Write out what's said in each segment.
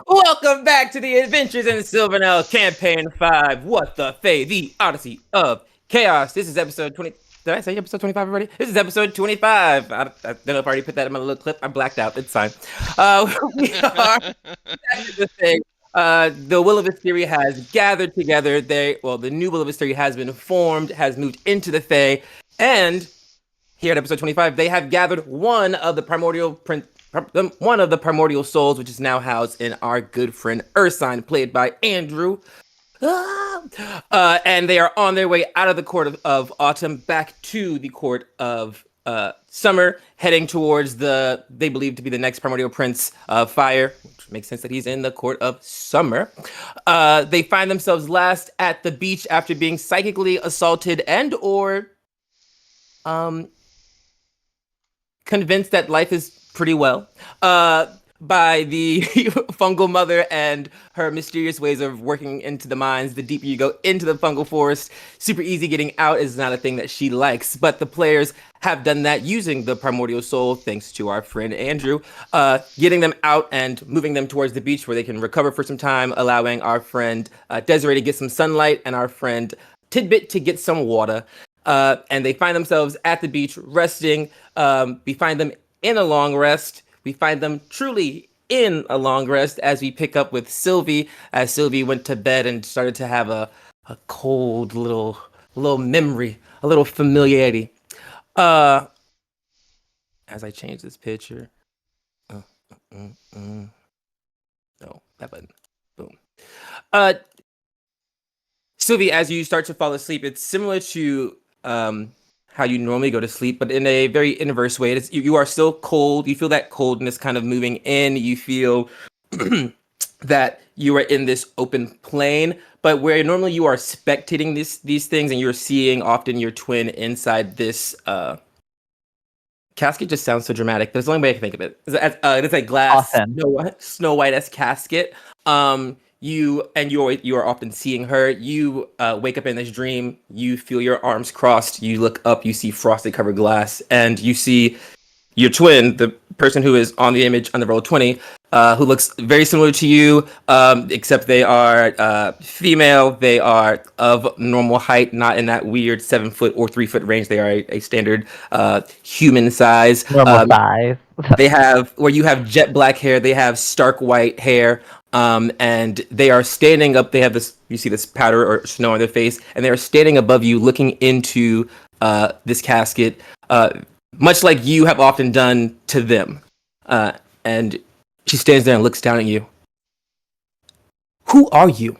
Welcome back to the Adventures in Sylvanel Campaign 5. What the Fae, the Odyssey of Chaos. This is episode 20. Did I say episode 25 already? This is episode 25. I don't know if I already put that in my little clip. I blacked out. It's fine. We are back to the thing. The Will of Hysteria has gathered together. The new Will of Hysteria has been formed, has moved into the Fae, and here at episode 25, they have gathered one of the primordial souls, which is now housed in our good friend Ursine, played by Andrew. And they are on their way out of the court of autumn back to the court of summer, heading towards they believe to be the next primordial prince of fire, which makes sense that he's in the court of summer. They find themselves last at the beach after being psychically assaulted and/or convinced that life is pretty well by the fungal mother and her mysterious ways of working into the mines. The deeper you go into the fungal forest, super easy getting out is not a thing that she likes, but the players have done that using the primordial soul, thanks to our friend Andrew, getting them out and moving them towards the beach where they can recover for some time, allowing our friend Desiree to get some sunlight and our friend Tidbit to get some water. And they find themselves at the beach resting. We find them in a long rest. We find them truly in a long rest as we pick up with Sylvie, as Sylvie went to bed and started to have a cold little memory, a little familiarity. As I change this picture. No, that button. Boom. Sylvie, as you start to fall asleep, it's similar to how you normally go to sleep, but in a very inverse way. You are still cold. You feel that coldness kind of moving in. You feel that you are in this open plain, but where normally you are spectating these things and you're seeing often your twin inside this casket. Just sounds so dramatic. There's the only way I can think of it. It's a glass Snow White-esque casket. You are often seeing her. You wake up in this dream. You feel your arms crossed. You look up. You see frosted covered glass, and you see your twin, the person who is on the image on the roll 20, who looks very similar to you, except they are female. They are of normal height, not in that weird 7 foot or 3 foot range. They are a standard human size. Normal size. They have you have jet black hair. They have stark white hair. And they are standing up. They have this. You see this powder or snow on their face, and they are standing above you, looking into this casket, much like you have often done to them. And she stands there and looks down at you. Who are you?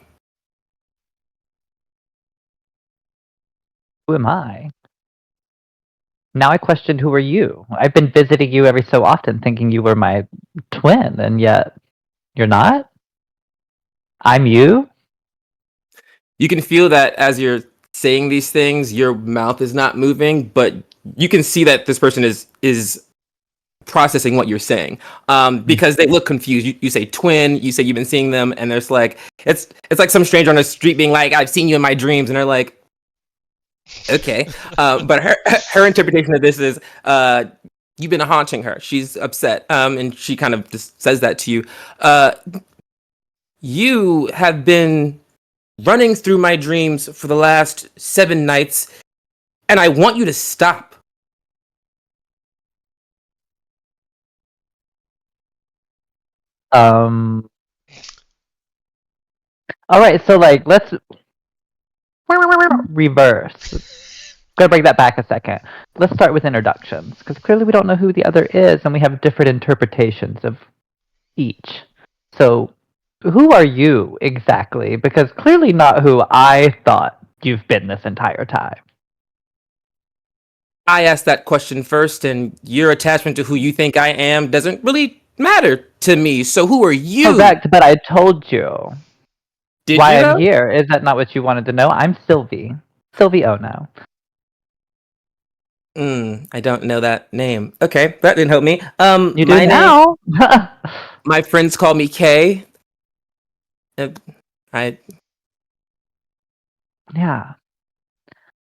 Who am I? Now I question, who are you? I've been visiting you every so often, thinking you were my twin, and yet you're not? I'm you? You can feel that as you're saying these things, your mouth is not moving, but you can see that this person is processing what you're saying, because they look confused. You say twin, you say you've been seeing them, and there's like it's like some stranger on the street being like, I've seen you in my dreams, and they're like, okay. But her interpretation of this is you've been haunting her. She's upset, and she kind of just says that to you. You have been running through my dreams for the last 7 nights, and I want you to stop. All right, so let's reverse. Gotta bring that back a second. Let's start with introductions, because clearly we don't know who the other is, and we have different interpretations of each. So, who are you exactly? Because clearly not who I thought you've been this entire time. I asked that question first, and your attachment to who you think I am doesn't really matter to me. So who are you? Correct, but I told you why I'm here. Is that not what you wanted to know? I'm Sylvie. Sylvie Ono. I don't know that name. Okay, that didn't help me. You do now. My friends call me Kay. Yeah.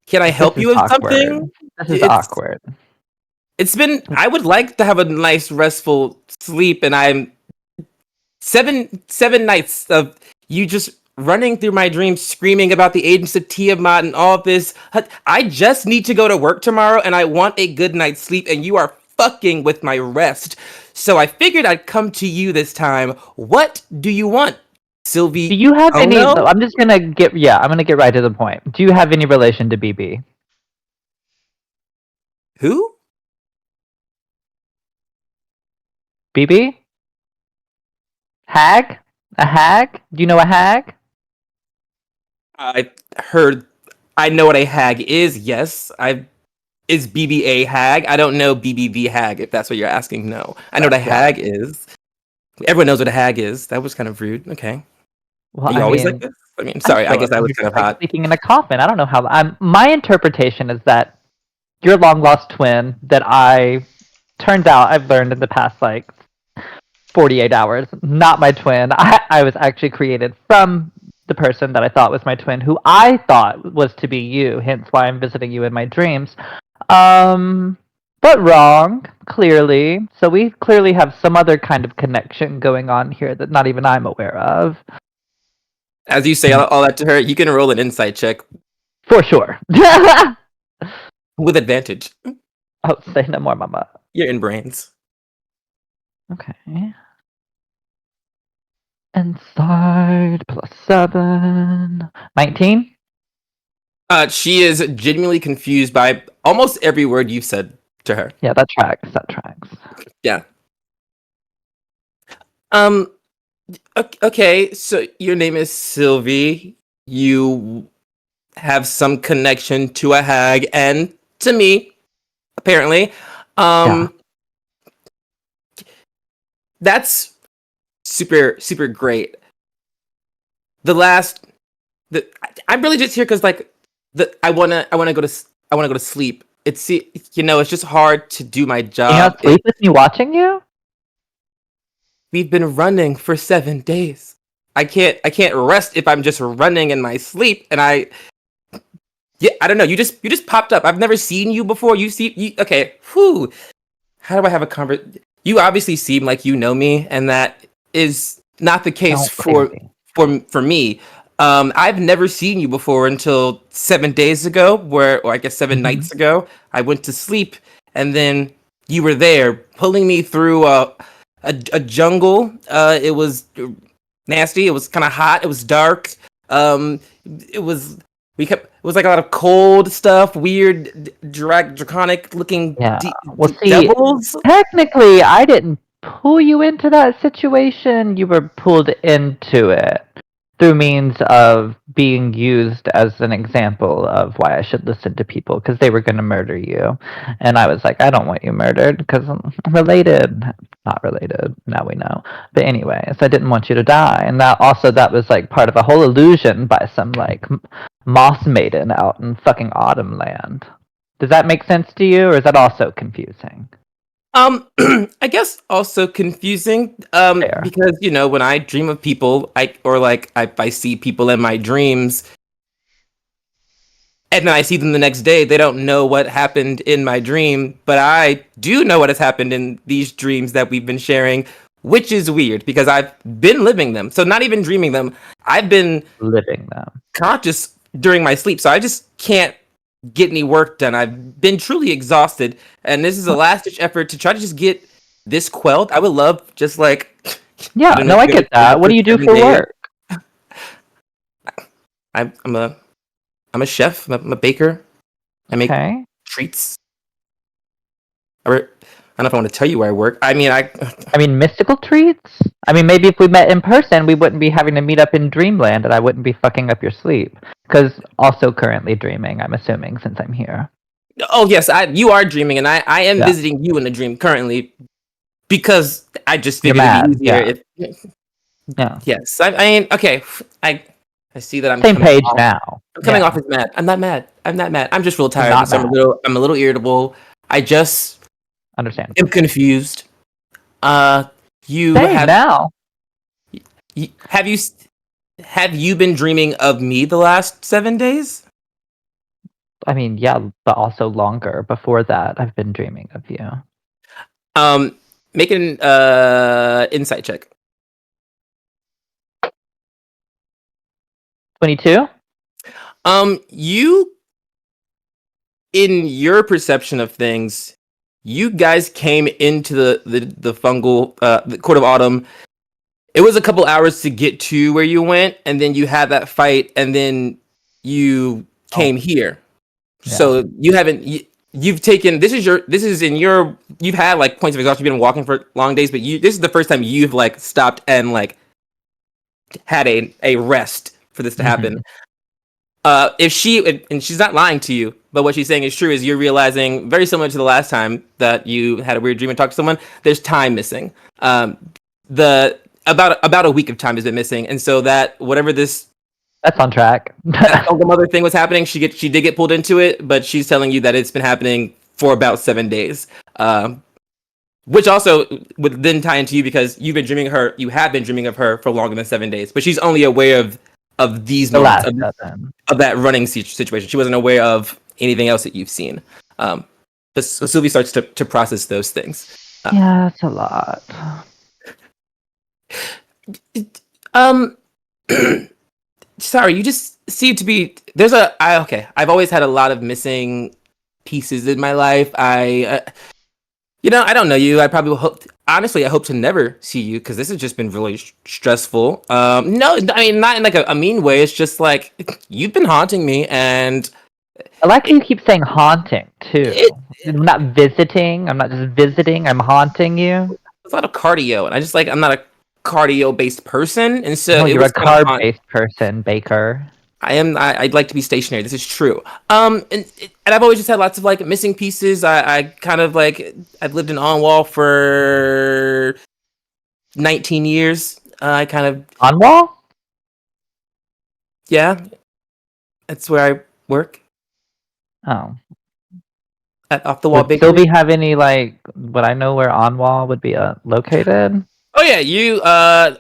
Can I help you with something? This is awkward. I would like to have a nice restful sleep, and seven nights of you just running through my dreams, screaming about the agents of Tiamat and all of this. I just need to go to work tomorrow, and I want a good night's sleep, and you are fucking with my rest. So I figured I'd come to you this time. What do you want, Do Sylvie? you have Oh any? no, I'm just gonna get. Yeah, I'm gonna get right to the point. Do you have any relation to BB? who? BB? Hag? A hag? Do you know a hag? I heard. I know what a hag is. Yes, I is BBA hag. I don't know BBB hag. If that's what you're asking, no. I know what a Correct. Yeah. hag is. Everyone knows what a hag is. That was kind of rude. Okay. Well, Are you I always like mean, this? I mean, I'm sorry. I sure. guess I that mean, was you're kind just of like hot. sleeping in a coffin. I don't know how. My interpretation is that your long lost twin that I turns out I've learned in the past like 48 hours, not my twin. I was actually created from the person that I thought was my twin, who I thought was to be you. Hence why I'm visiting you in my dreams. Um, but wrong, clearly. So we clearly have some other kind of connection going on here that not even I'm aware of. As you say all that to her, you can roll an insight check For sure. Oh, with advantage. say no more, mama. You're in brains. Okay. Inside +7. 19? She is genuinely confused by almost every word you've said to her. Yeah, that tracks. That tracks. Yeah. Um. Okay. So your name is Sylvie. You have some connection to a hag and to me, apparently. Yeah. Um. That's super great. The last. I'm really just here because like I wanna go to sleep. It's just hard to do my Can you not job. sleep with me watching you? We've been running for 7 days. I can't rest if I'm just running in my sleep. And I don't know. You just popped up. I've never seen you before. Okay. Whew. How do I have a conversation? You obviously seem like you know me, and that is not the case Don't blame me. for me. I've never seen you before until 7 days ago, or I guess 7 nights ago. I went to sleep, and then you were there pulling me through a jungle. It was nasty. It was kind of hot. It was dark. Um, it was it was like a lot of cold stuff, weird draconic looking Yeah. Well, see, devils. technically, I didn't pull you into that situation. You were pulled into it through means of being used as an example of why I should listen to people because they were going to murder you. And I was like, I don't want you murdered because I'm related. Not related. Now we know. But anyways, I didn't want you to die. And that was like part of a whole illusion by some like moss maiden out in fucking Autumn Land. Does that make sense to you, or is that also confusing? I guess also confusing. Fair. Because when I dream of people, I see people in my dreams, and then I see them the next day. They don't know what happened in my dream, but I do know what has happened in these dreams that we've been sharing, which is weird because I've been living them. So not even dreaming them. I've been Living them. conscious during my sleep, so I just can't get any work done. I've been truly exhausted, and this is a last ditch effort to try to just get this quelled. I would love just like Yeah, I don't know, no, I go to get that. jail What for do you do 7 for days. work? I'm a chef. I'm a baker. I make Okay. treats. Or I don't know if I want to tell you where I work. I mean, I mean, mystical treats? I mean, maybe if we met in person, we wouldn't be having to meet up in Dreamland and I wouldn't be fucking up your sleep. Because also currently dreaming, I'm assuming, since I'm here. oh yes, you are dreaming, and I am Yeah. visiting you in a dream currently because I just You're figured it'd be mad. easier Yeah. if Yeah. yes. I mean, okay. I see that I'm Same coming page off. now. I'm coming off Yeah. as mad. I'm not mad. I'm not mad. I'm just real You're tired, and not so mad. I'm a little irritable. I just am Understandable. confused. Uh, you Same have now. y- have you been dreaming of me the last 7 days? I mean, yeah, but also longer. Before that, I've been dreaming of you. Um, make an insight check. 22? You, in your perception of things, you guys came into the fungal the Court of Autumn. It was a couple hours to get to where you went, and then you had that fight, and then you Oh, came here. yeah. So you haven't. You've taken this is your this is in your you've had like points of exhaustion. You've been walking for long days, but this is the first time you've like stopped and like had a rest for this to happen. Mhm. If she and she's not lying to you, but what she's saying is true, is you're realizing, very similar to the last time that you had a weird dream and talked to someone, there's time missing. The about a week of time has been missing, and so that whatever this That's on track. that uncle mother thing was happening, she did get pulled into it, but she's telling you that it's been happening for about 7 days. Which also would then tie into you, because you have been dreaming of her for longer than 7 days, but she's only aware of these The moments last 7. of that running situation. She wasn't aware of anything else that you've seen. But so Sylvie starts to process those things. Yeah, that's a lot. Um, sorry, you just seem to be. Okay. I've always had a lot of missing pieces in my life. I don't know you. I probably hope. Honestly, I hope to never see you, because this has just been really stressful. No, I mean, not in like a mean way. It's just like you've been haunting me, and I like how you keep saying haunting too. it, I'm not visiting. I'm not just visiting. I'm haunting you. it's a lot of cardio, and I'm not a cardio based person, and so No, it you're a was kind of haunt. carb-based person, Baker. I am. I'd like to be stationary. This is true. And I've always just had lots of like missing pieces. I kind of like I've lived in Onwall for 19 years. I kind of On wall? Yeah, that's where I work Oh. at Off the Wall Would Bakery. Sylvie have any like? Would I know where on wall would be located? Oh yeah,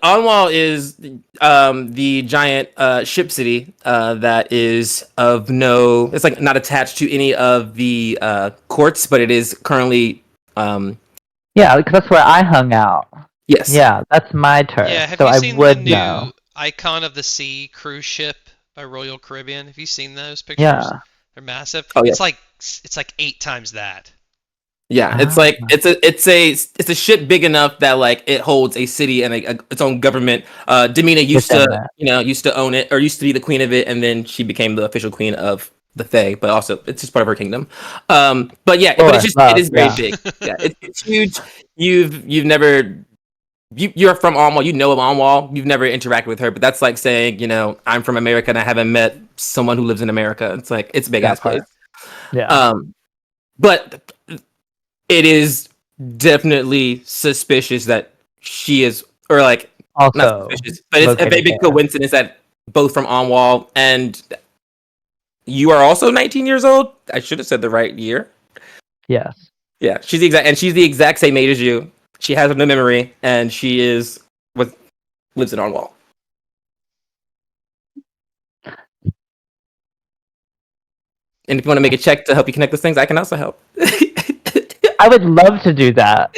Onwall is the giant ship city that is of no. It's like not attached to any of the courts, but it is currently Yeah, because that's where I hung out. yes. Yeah, that's my turf. Yeah, have So you I seen the would know. new Icon of the Sea cruise ship by Royal Caribbean? Have you seen those pictures? Yeah. They're massive. Oh yeah. It's like 8 times that. Yeah, it's Ah, like it's a ship big enough that like it holds a city and its own government. Demina within that. used to own it, or used to be the queen of it, and then she became the official queen of the Fae. But also, it's just part of her kingdom. But yeah, but Sure, it love, is very yeah. big. Yeah, it's huge. You've never you're from Almwall. You know of Almwall. You've never interacted with her, but that's like saying, I'm from America and I haven't met someone who lives in America. It's like it's a big That ass place. part. Yeah. But it is definitely suspicious that she is, or like not Also suspicious, but it's a very located big there. coincidence that both from Onwall and you are also 19 years old. I should have said the right year. Yes. Yeah, she's the exact same age as you. She has no memory, and she lives in Onwall. And if you want to make a check to help you connect those things, I can also help. I would love to do that.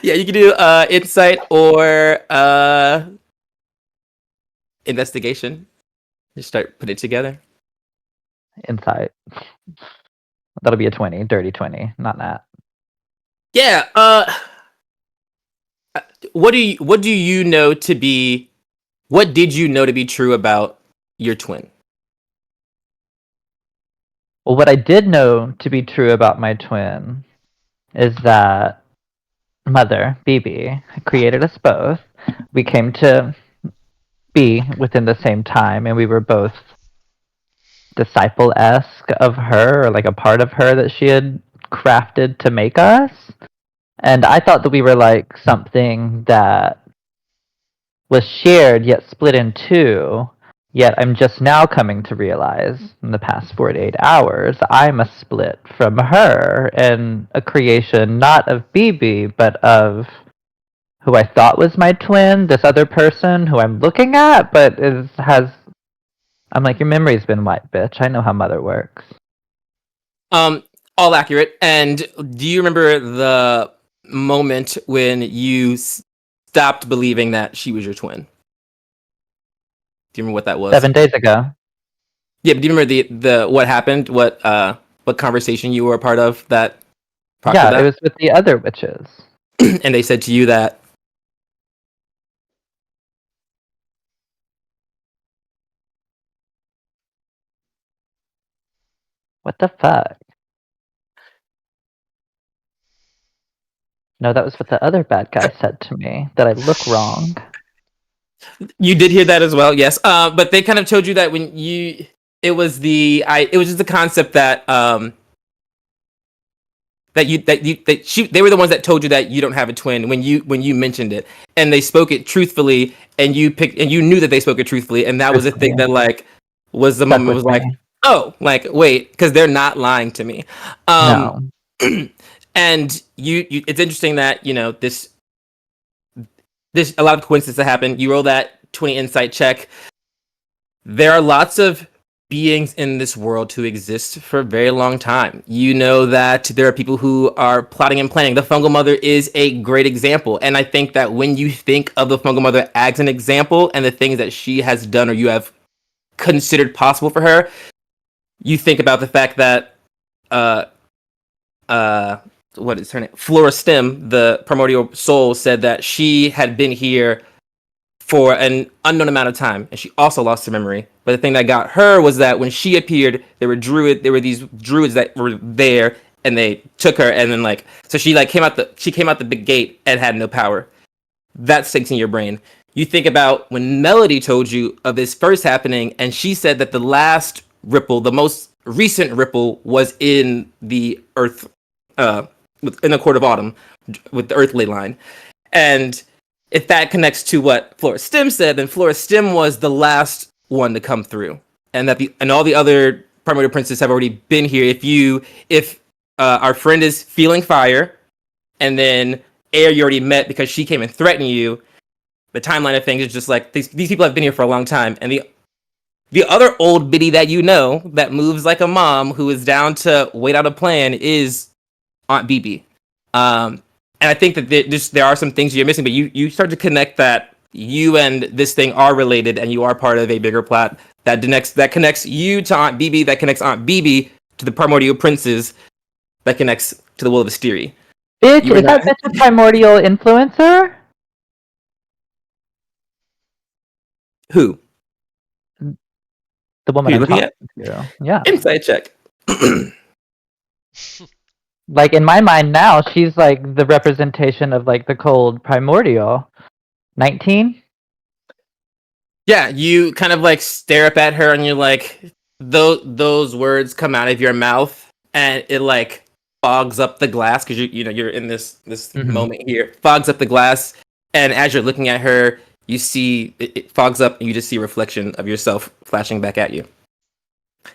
Yeah, you can do insight or investigation. Just start putting it together. Insight. That'll be a 20, dirty 20, not that. Yeah. What do you know to be? What did you know to be true about your twin? Well, what I did know to be true about my twin is that mother, BB, created us both. We came to be within the same time, and we were both disciple-esque of her, or like a part of her that she had crafted to make us. And I thought that we were like something that was shared yet split in two. Yet I'm just now coming to realize in the past 48 hours, I'm a split from her and a creation not of BB, but of who I thought was my twin, this other person who I'm looking at, but I'm like, your memory's been wiped, bitch. I know how mother works. All accurate. And do you remember the moment when you stopped believing that she was your twin? Do you remember what that was? 7 days ago. Yeah, but do you remember the what happened? What conversation you were a part of that proctored Yeah, it that? was with the other witches. And they said to you that What the fuck? No, that was what the other bad guy said to me. That I look wrong. you did hear that as well. Yes. But they kind of told you that when you it was just the concept that they were the ones that told you that you don't have a twin when you mentioned it, and they spoke it truthfully, and you knew that they spoke it truthfully, and that was the thing Truthfully. that like was the Stuck moment it with was like, me. oh, like wait, because they're not lying to me. um No. and it's interesting that there's a lot of coincidences that happen. You roll that 20 insight check. There are lots of beings in this world who exist for a very long time. You know that there are people who are plotting and planning. The Fungal Mother is a great example. And I think that when you think of the Fungal Mother as an example and the things that she has done or you have considered possible for her, you think about the fact that uh uh what is her name? Flora Stem, the primordial soul, said that she had been here for an unknown amount of time, and she also lost her memory. But the thing that got her was that when she appeared, there were these druids that were there, and they took her, and then so she came out the big gate and had no power. That sinks in your brain. You think about when Melody told you of this first happening, and she said that the last ripple, the most recent ripple, was in the Earth, uh, in the Court of Autumn, with the Earthly line, and if that connects to what Flora Stem said, then Flora Stem was the last one to come through, and all the other primordial princes have already been here. If our friend is feeling fire, and then Air you already met because she came and threatened you, the timeline of things is just like these people have been here for a long time, and the other old biddy that you know that moves like a mom who is down to wait out a plan is Aunt BB. And I think that there are some things you're missing, but you start to connect that you and this thing are related, and you are part of a bigger plot that connects you to Aunt BB, that connects Aunt BB to the primordial princes, that connects to the will of Asteri. Bitch, You were is not that bitch a primordial influencer? who? The Who woman are you I'm looking talking at? to. Yeah. Insight check. Like in my mind now, she's like the representation of like the cold primordial. 19? Yeah, you kind of like stare up at her, and you're like, those words come out of your mouth, and it like fogs up the glass because you're in this Mm-hmm. moment here, fogs up the glass, and as you're looking at her, you see it fogs up, and you just see a reflection of yourself flashing back at you,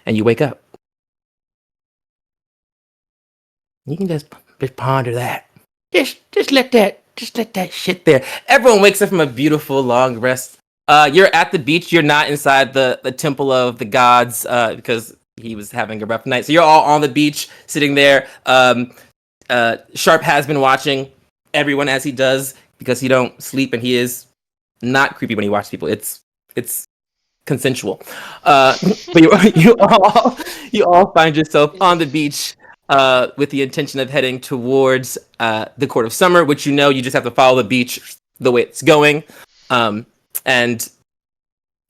and you wake up. You can just ponder that. Just let that shit there. Everyone wakes up from a beautiful long rest. You're at the beach. You're not inside the temple of the gods because he was having a rough night. So you're all on the beach, sitting there. Sharp has been watching everyone as he does because he don't sleep, and he is not creepy when he watches people. It's consensual. But you all find yourself on the beach with the intention of heading towards the Court of Summer, which you just have to follow the beach the way it's going. And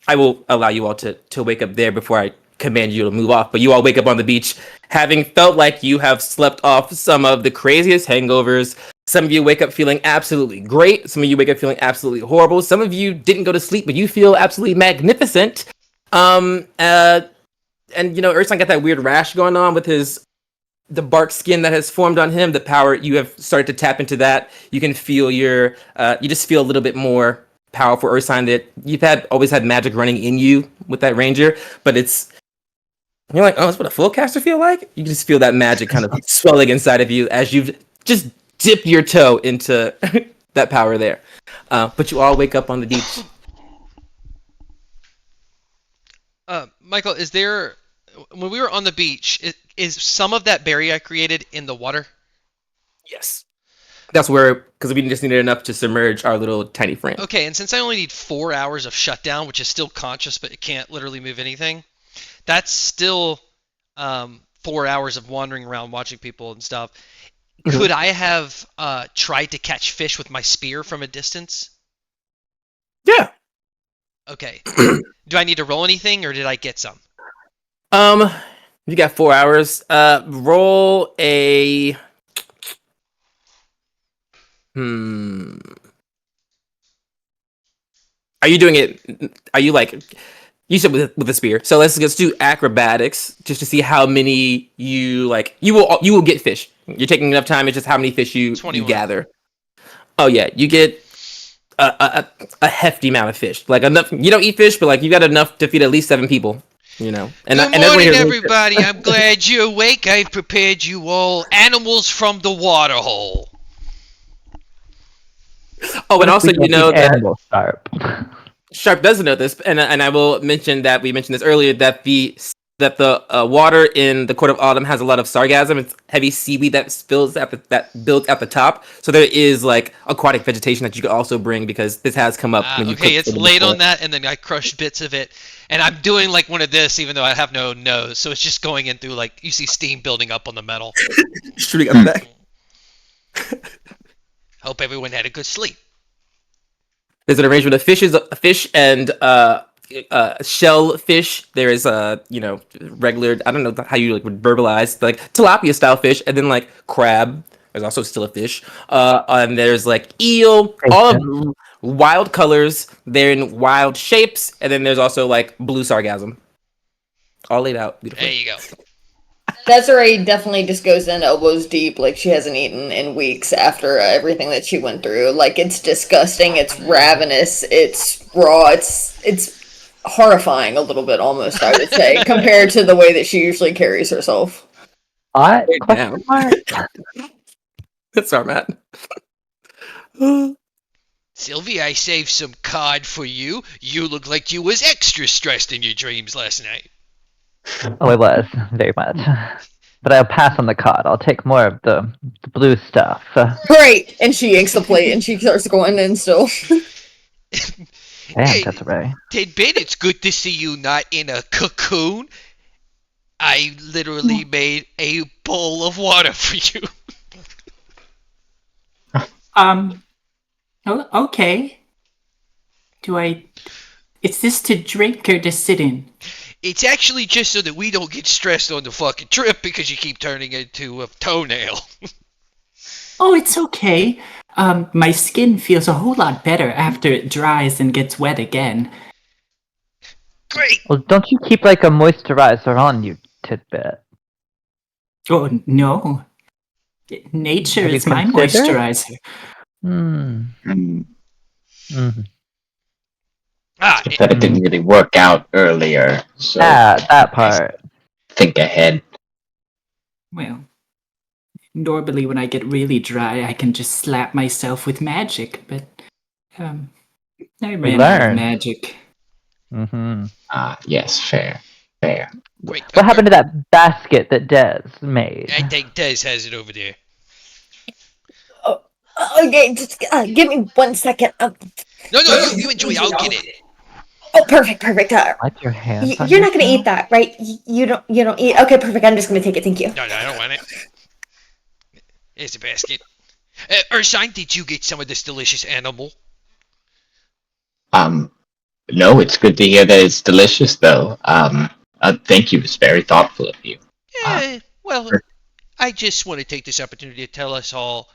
I will allow you all to wake up there before I command you to move off. But you all wake up on the beach having felt like you have slept off some of the craziest hangovers. Some of you wake up feeling absolutely great. Some of you wake up feeling absolutely horrible. Some of you didn't go to sleep, but you feel absolutely magnificent. And Urson got that weird rash going on with the bark skin that has formed on him. The power you have started to tap into that. You can feel you just feel a little bit more powerful, Ursine, that you've always had magic running in you with that ranger, but you're like, oh, that's what a full caster feel like? You just feel that magic kind of swelling inside of you as you've just dipped your toe into that power there. But you all wake up on the beach. Michael, is there when we were on the beach, is some of that berry I created in the water? Yes. That's where, because we just needed enough to submerge our little tiny friend. Okay, and since I only need 4 hours of shutdown, which is still conscious, but it can't literally move anything, that's still 4 hours of wandering around watching people and stuff. Could I have tried to catch fish with my spear from a distance? Yeah. Okay. Do I need to roll anything, or did I get some? You got 4 hours. Roll a. Are you doing it? Are you like? You said with a spear. So let's do acrobatics just to see how many you like. You will get fish. You're taking enough time. It's just how many fish you 21. gather. Oh yeah, you get a hefty amount of fish. Like enough. You don't eat fish, but like you got enough to feed at least 7 people. You know. Good morning, everybody. I'm glad you're awake. I've prepared you all animals from the water hole. Oh, and also you know that Sharp. Sharp doesn't know this, and I will mention that we mentioned this earlier that the water in the Court of Autumn has a lot of sargassum. It's heavy seaweed that builds at the top. So there is like aquatic vegetation that you could also bring because this has come up when you Okay, cooked it's it laid before. on that, and then I crushed bits of it, and I'm doing like one of this, even though I have no nose. So it's just going in through like you see steam building up on the metal. Shooting up back. Hope everyone had a good sleep. There's an arrangement of fish and shellfish. There is regular. I don't know how you like would verbalize like tilapia style fish, and then like crab. There's also still a fish. And there's like eel. All of wild colors. They're in wild shapes, and then there's also like blue sargassum. All laid out beautifully. There you go. Desiree definitely just goes in elbows deep, like she hasn't eaten in weeks after everything that she went through. Like it's disgusting, it's ravenous, it's raw, it's horrifying a little bit almost, I would say, compared to the way that she usually carries herself. Question mark? That's our Matt. Sylvie, I saved some cod for you. You look like you was extra stressed in your dreams last night. Oh, I was very much. But I'll pass on the cod. I'll take more of the blue stuff. Great! And she yanks the plate and she starts going in still. Damn, Hey, that's right. Tidbit, it's good to see you not in a cocoon. I literally made a bowl of water for you. Okay. Is this to drink or to sit in? It's actually just so that we don't get stressed on the fucking trip because you keep turning into a toenail. Oh, it's okay. My skin feels a whole lot better after it dries and gets wet again. Great. Well, don't you keep like a moisturizer on you, Tidbit? Oh, no. Nature Have you is my considered? moisturizer. But it didn't really work out earlier, so That part. think ahead. Well, normally when I get really dry, I can just slap myself with magic, but I ran out of learned. magic. Yes, fair. Great. What happened to that basket that Des made? I think Des has it over there. Okay, just give me 1 second. No, you enjoy it. I'll get it. Oh, perfect. Wipe your hands. on You're not gonna yourself? eat that, right? You don't eat. Okay, perfect. I'm just gonna take it. Thank you. No, I don't want it. Here's the basket. Ursine, did you get some of this delicious animal? No, it's good to hear that it's delicious, though. Thank you. It's very thoughtful of you. Well, I just want to take this opportunity to tell us all,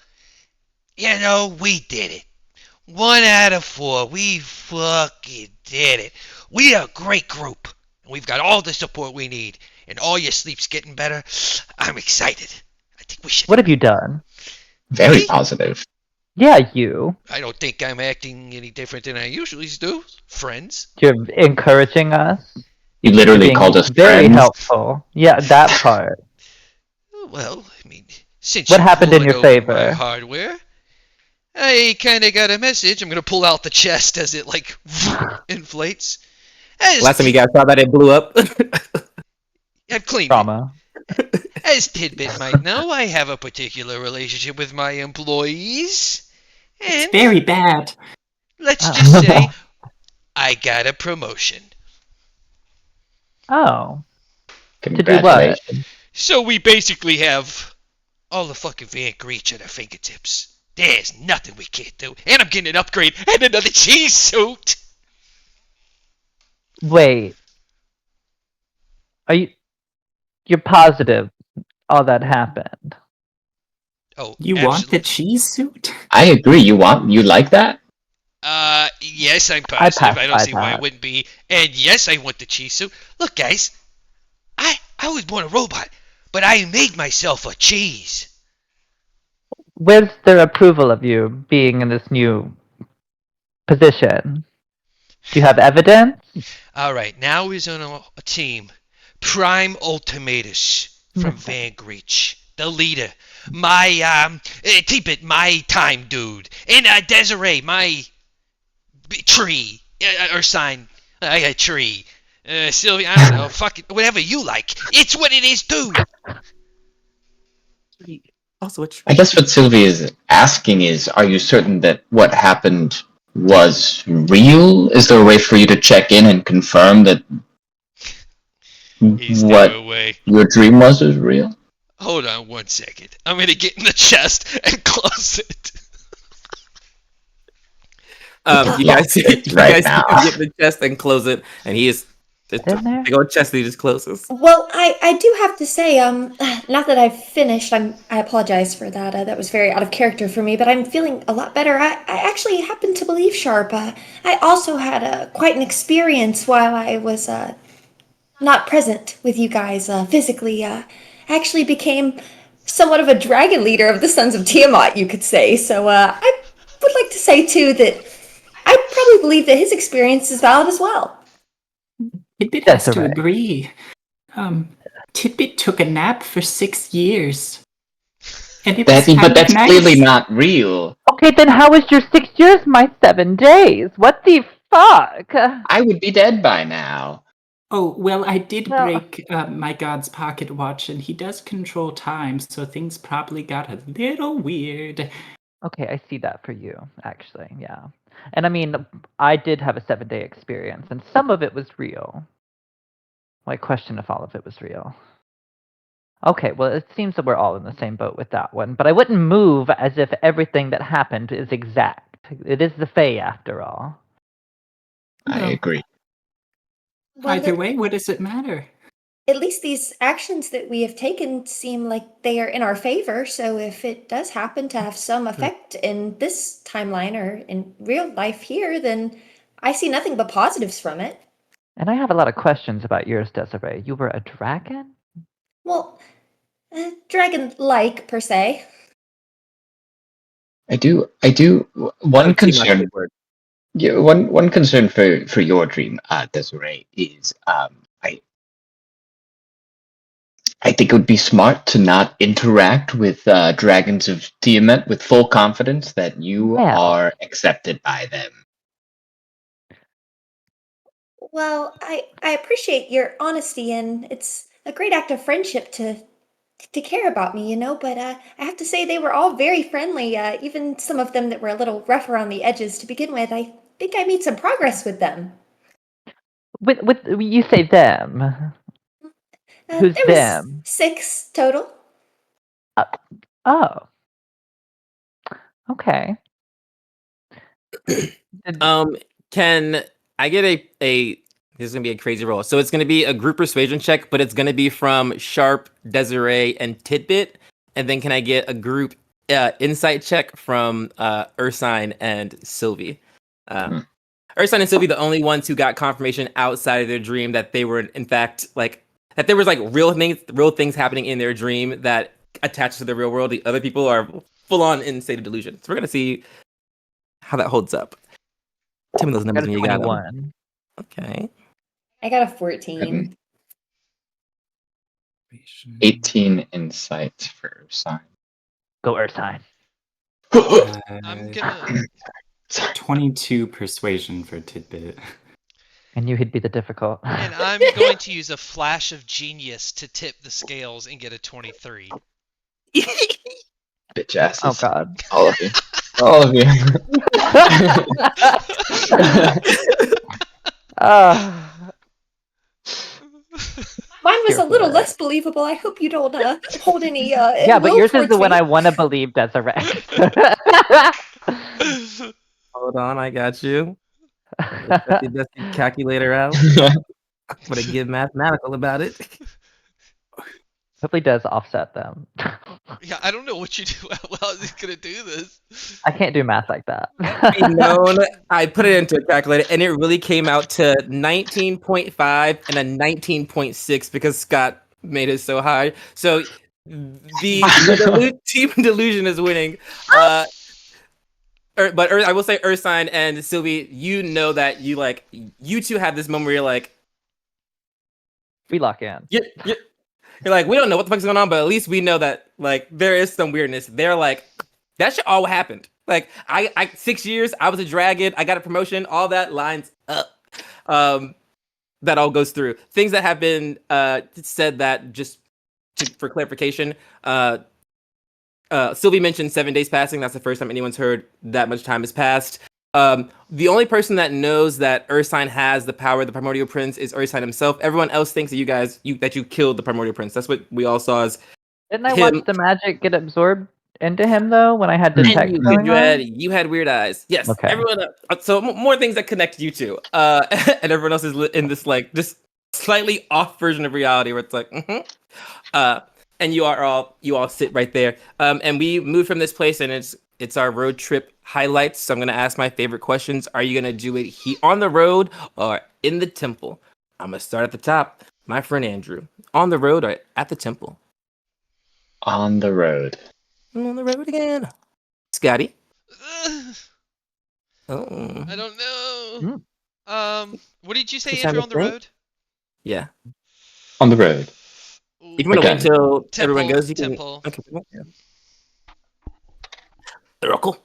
we did it. 1 out of 4. We fucking did it. We are a great group. And we've got all the support we need. And all your sleep's getting better. I'm excited. I think we should. What have you done? Very Me? positive. Yeah, you. I don't think I'm acting any different than I usually do. Friends. You're encouraging us. You literally Being called us very friends. helpful. Yeah, that part. Well, I mean, since What you're happened in pulling your over favor? my hardware, I kind of got a message. I'm gonna pull out the chest as it like inflates. Last time you guys saw that, it blew up. I've cleaned Trauma. As Tidbit might know, I have a particular relationship with my employees. It's And very bad. let's just Oh. say I got a promotion. Oh. To do what? Congratulations. So we basically have all the fucking Van Greech at our fingertips. There's nothing we can't do. And I'm getting an upgrade and another cheese suit. Wait. You're positive all that happened? Oh, You want the absolutely. cheese suit? I agree. You like that? Yes, I'm I positive. passed I don't by see why it that. wouldn't be. And yes, I want the cheese suit. Look, guys, I was born a robot, but I made myself a cheese. Where's their approval of you being in this new position? Do you have evidence? All right, now he's on a team. Prime Ultimatus from Van Greech, the leader. My Teepit, my time dude, and Desiree, my tree or sign. I got tree. Sylvia, I don't know. Fuck it, whatever you like. It's what it is, too. Also, a I guess what Sylvie is asking is, are you certain that what happened was real? Is there a way for you to check in and confirm that Is there what a way? your dream was real? Hold on 1 second. I'm gonna get in the chest and close it. You Lock guys see, it you right guys see now. him get the chest and close it, and he is it's In there? big old chest that he just closes. Well, I do have to say, not that I've finished. I apologize for that. That was very out of character for me, but I'm feeling a lot better. I actually happen to believe Sharp. I also had quite an experience while I was not present with you guys physically. I actually became somewhat of a dragon leader of the Sons of Tiamat, you could say. So I would like to say too that I probably believe that his experience is valid as well. Tidbit has to Desiree. agree. Tidbit took a nap for 6 years. And it was But kind of that's nice. clearly not real. Okay, then how was your 6 years my 7 days? What the fuck? I would be dead by now. Oh, well, I did Well- break my god's pocket watch, and he does control time, so things probably got a little weird. Okay, I see that for you, actually, yeah. And I mean, I did have a 7-day experience, and some of it was real. Well, I question if all of it was real. Okay, well, it seems that we're all in the same boat with that one, but I wouldn't move as if everything that happened is exact. It is the Fae, after all. I Well, agree. Well, Either way, what does it matter? at least these actions that we have taken seem like they are in our favor. So if it does happen to have some effect in this timeline or in real life here, then I see nothing but positives from it. And I have a lot of questions about yours, Desiree. You were a dragon? Well, dragon-like per se. I do. One concern. Yeah, one concern for your dream, Desiree, is I think it would be smart to not interact with dragons of Tiamat with full confidence that you Well. are accepted by them. Well, I appreciate your honesty, and it's a great act of friendship to care about me, but I have to say they were all very friendly, even some of them that were a little rough around the edges to begin with. I think I made some progress with them. With you say them. Who's There was them? 6 total. Oh. Okay. Can I get a this is gonna be a crazy roll. So it's gonna be a group persuasion check, but it's gonna be from Sharp, Desiree, and Tidbit. And then can I get a group insight check from Ursine and Sylvie? Ursine and Sylvie, the only ones who got confirmation outside of their dream that they were in fact that there was real things happening in their dream that attached to the real world. The other people are full on in state of delusion. So we're gonna see how that holds up. Tell me those numbers Got a when you got them. 21. Okay. I got a 14. 18 insights for sign. Go Ursine. I'm gonna. 22 persuasion for Tidbit. I knew he'd be the difficult. And I'm going to use a flash of genius to tip the scales and get a 23. Bitch asses. Oh god. All of you. All of you. Mine was Here a little for it. less believable. I hope you don't hold any Yeah, but will yours is the towards one me. I want to believe, Desiree. Hold on, I got you. Get the calculator out. I'm gonna get mathematical about it. Hopefully does offset them. Yeah, I don't know what you do. How is he gonna do this? I can't do math like that. Be known, I put it into a calculator, and it really came out to 19.5 and a 19.6 because Scott made it so high. So the team delusion is winning. But I will say, Ursine and Sylvie, you know that you two have this moment where you're like, We lock in. you're like, we don't know what the fuck's going on, but at least we know that like there is some weirdness. They're like, that shit all happened. Like I 6 years, I was a dragon, I got a promotion, all that lines up. That all goes through. Things that have been said that for clarification, Sylvie mentioned 7 days passing. That's the first time anyone's heard that much time has passed. The only person that knows that Ursine has the power of the Primordial Prince is Ursine himself. Everyone else thinks that you killed the Primordial Prince. That's what we all saw as Didn't I him. watch the magic get absorbed into him though when I had detect And going on? you had weird eyes. Yes, Okay. everyone. So more things that connect you two. And everyone else is in this like just slightly off version of reality where it's like, and you all sit right there. And we move from this place, and it's our road trip highlights. So I'm gonna ask my favorite questions. Are you gonna do it on the road or in the temple? I'm gonna start at the top. My friend Andrew, on the road or at the temple? On the road. I'm on the road again. Scotty. Ugh, Oh. I don't know. What did you say, Take time Andrew, to on the think. road? Yeah. On the road. Ooh, If you want to wait Okay. until everyone Temple, goes, you can. temple. Okay. Yeah. Oracle.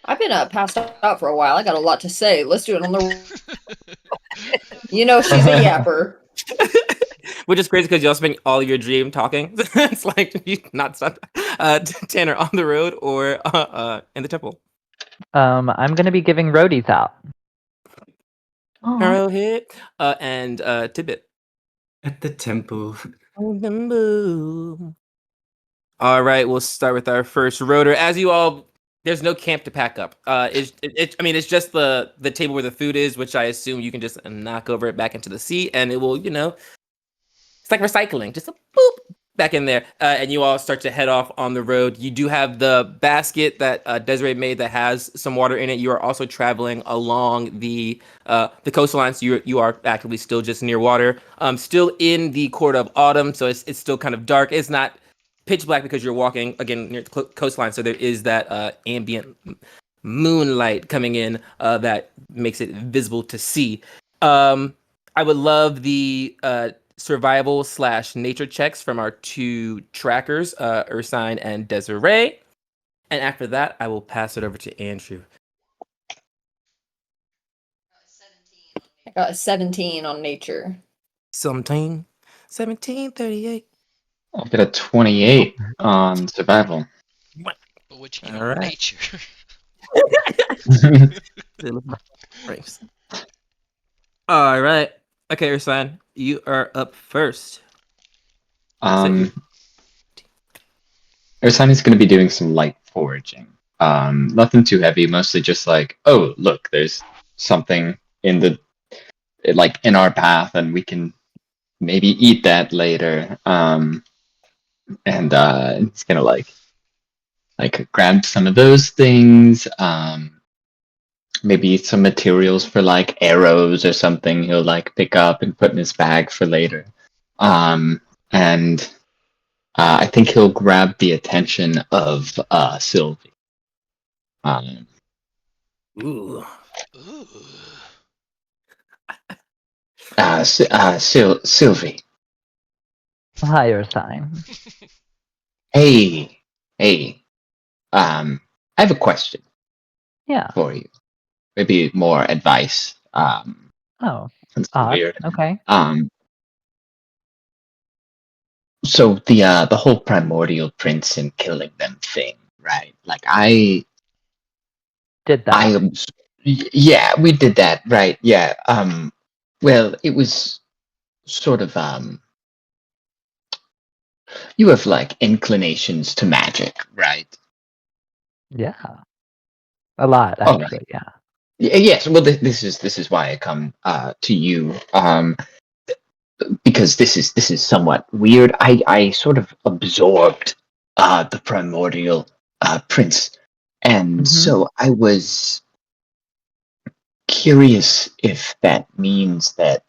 I've been passed out for a while. I got a lot to say. Let's do it on the. You know, she's a yapper. Which is crazy because you all spend all your dream talking. It's like you not stop. Tanner, on the road or in the temple? I'm gonna be giving roadies out. Arrowhead and Tidbit. At the temple. On the move. All right, we'll start with our first rotor. As you all, there's no camp to pack up. It's just the table where the food is, which I assume you can just knock over it back into the sea, and it will, it's like recycling, just a boop back in there, and you all start to head off on the road. You do have the basket that Desiree made that has some water in it. You are also traveling along the coastline, so you are actively still just near water. Still in the court of autumn, so it's still kind of dark. It's not pitch black because you're walking again near the coastline, so there is that ambient moonlight coming in that makes it visible to see. I would love the survival / nature checks from our two trackers, Ursine and Desiree. And after that, I will pass it over to Andrew. I got a 17 on nature. 1738. I'll get a 28 on survival. But what you get All on right. nature? All right. Okay, Ursine, you are up first. Ursine is going to be doing some light foraging. Nothing too heavy, mostly just like, oh, look, there's something in our path, and we can maybe eat that later. And it's gonna like grab some of those things. Maybe some materials for like arrows or something he'll like pick up and put in his bag for later. And I think he'll grab the attention of Sylvie. Ooh. Ooh. Sylvie. Higher sign. Hey. I have a question Yeah. for you. Maybe more advice. Oh, That's odd. weird. Okay. So the whole primordial prince and killing them thing, right? Like Did that. yeah, we did that, right? Yeah. Well, it was sort of you have like inclinations to magic, right? Yeah. A lot, All right. actually, yeah. Yes. Well, this is why I come to you. Because this is somewhat weird. I sort of absorbed the primordial prince, and so I was curious if that means that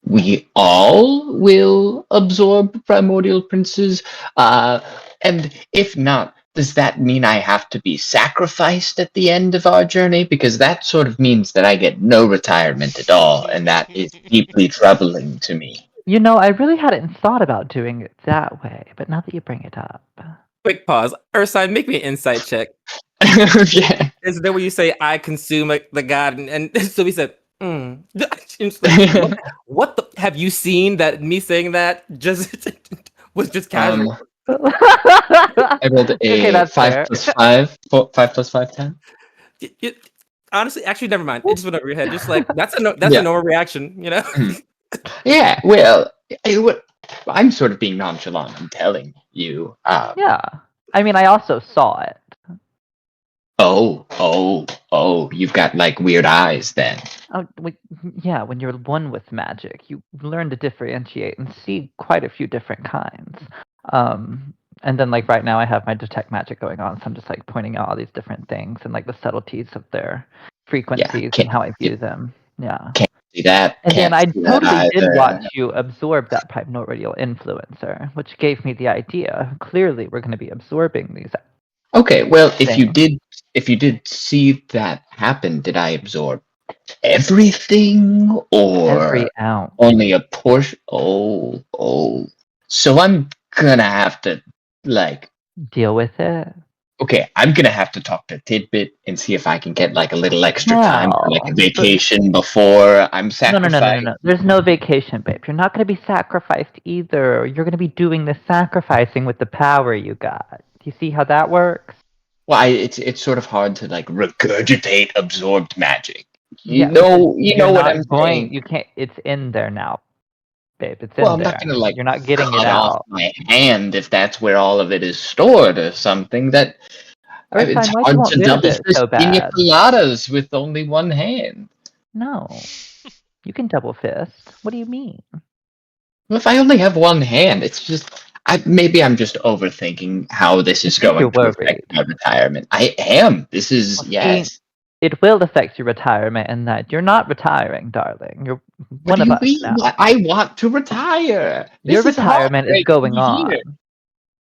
we all will absorb primordial princes, and if not, does that mean I have to be sacrificed at the end of our journey? Because that sort of means that I get no retirement at all, and that is deeply troubling to me. You know, I really hadn't thought about doing it that way, but now that you bring it up. Quick pause. Ursine, make me an insight check. Yeah. Is there where you say I consume the god, and so we said, She's like, what the? Have you seen that? Me saying that just was just casual. I rolled a Okay, that's 5 fair. plus 5. 5 plus 5, 10. Honestly, actually, never mind. It just went over your head. Just like that's a Yeah. normal reaction, you know. Yeah, well, I'm sort of being nonchalant. I'm telling you. Yeah. I mean, I also saw it. Oh, you've got like weird eyes then. Oh, yeah, when you're one with magic, you learn to differentiate and see quite a few different kinds. And then, like, right now I have my detect magic going on, so I'm just, like, pointing out all these different things and, like, the subtleties of their frequencies and how I view them. Yeah. Can't see that. And then Can't I see that totally did either. watch you absorb that primordial influencer, which gave me the idea. Clearly, we're going to be absorbing these. Okay, well, if things. you did see that happen, did I absorb everything or Every ounce. only a portion? Oh. So I'm gonna have to like. Deal with it. Okay, I'm gonna have to talk to Tidbit and see if I can get like a little extra time for like a vacation before I'm sacrificed. No. There's no vacation, babe. You're not going to be sacrificed either. You're going to be doing the sacrificing with the power you got. Do you see how that works? Well, it's sort of hard to like regurgitate absorbed magic. Yeah, You know what I'm saying. You can't. It's in there now, babe. It's Well, in I'm there. not gonna like You're not getting it cut off out. my hand if that's where all of it is stored or something. It's Ursine, why'd you hard want to rid of double it fist so pina bad? coladas with only one hand. No, you can double fist. What do you mean? Well, if I only have one hand, it's just maybe I'm just overthinking how this is You're going to affect worried. my retirement. I am. This is Well, yes. see, it will affect your retirement in that you're not retiring, darling. You're What one do of you us mean? now. I want to retire. Your This is retirement is heartbreaking going to on. hear.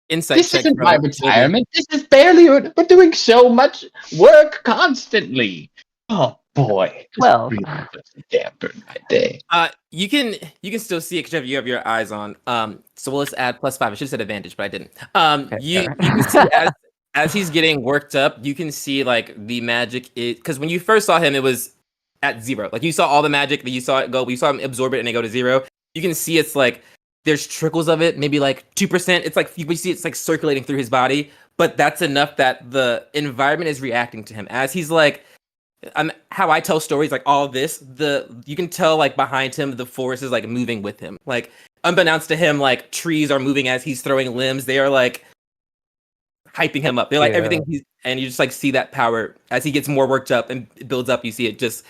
Insight This check isn't my from Sylvia. retirement. This is barely. We're doing so much work constantly. Oh boy, this 12. really puts a damper in my day. You can still see it because you have your eyes on. So let's add +5. I should have said advantage, but I didn't. Okay, You fair. can see as he's getting worked up, you can see like the magic is because when you first saw him, it was at 0. Like you saw all the magic, that you saw it go. You saw him absorb it and it go to 0. You can see it's like there's trickles of it, maybe like 2%. It's like you see it's like circulating through his body, but that's enough that the environment is reacting to him as he's like. How I tell stories, like all this, you can tell like behind him the forest is like moving with him. Like unbeknownst to him, like trees are moving as he's throwing limbs. They are like hyping him up. They're like everything and you just like see that power as he gets more worked up and it builds up. You see it just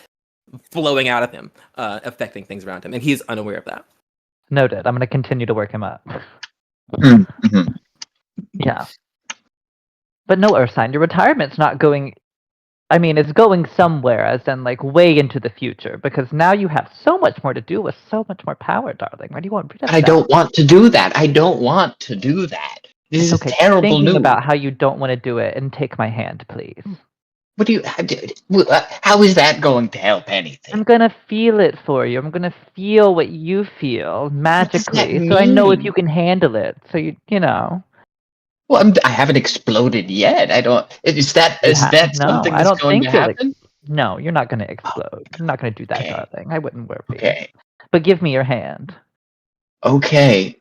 flowing out of him, affecting things around him, and he's unaware of that. Noted. I'm going to continue to work him up. Mm-hmm. Yeah. But no, Ursine, your retirement's not going. I mean, it's going somewhere, as in, like, way into the future, because now you have so much more to do with so much more power, darling. Why do you want rid of that? I don't want to do that. I don't want to do that. This is terrible thinking news. about how you don't want to do it, and take my hand, please. What do you? How is that going to help anything? I'm gonna feel it for you. I'm gonna feel what you feel magically, that so I know if mean? you can handle it. So you know. Well, I haven't exploded yet. I don't. Is that No, something I that's don't going think to you'll happen? No, you're not gonna explode. I'm not gonna do that, Okay. darling. I wouldn't worry. Okay. But give me your hand. Okay.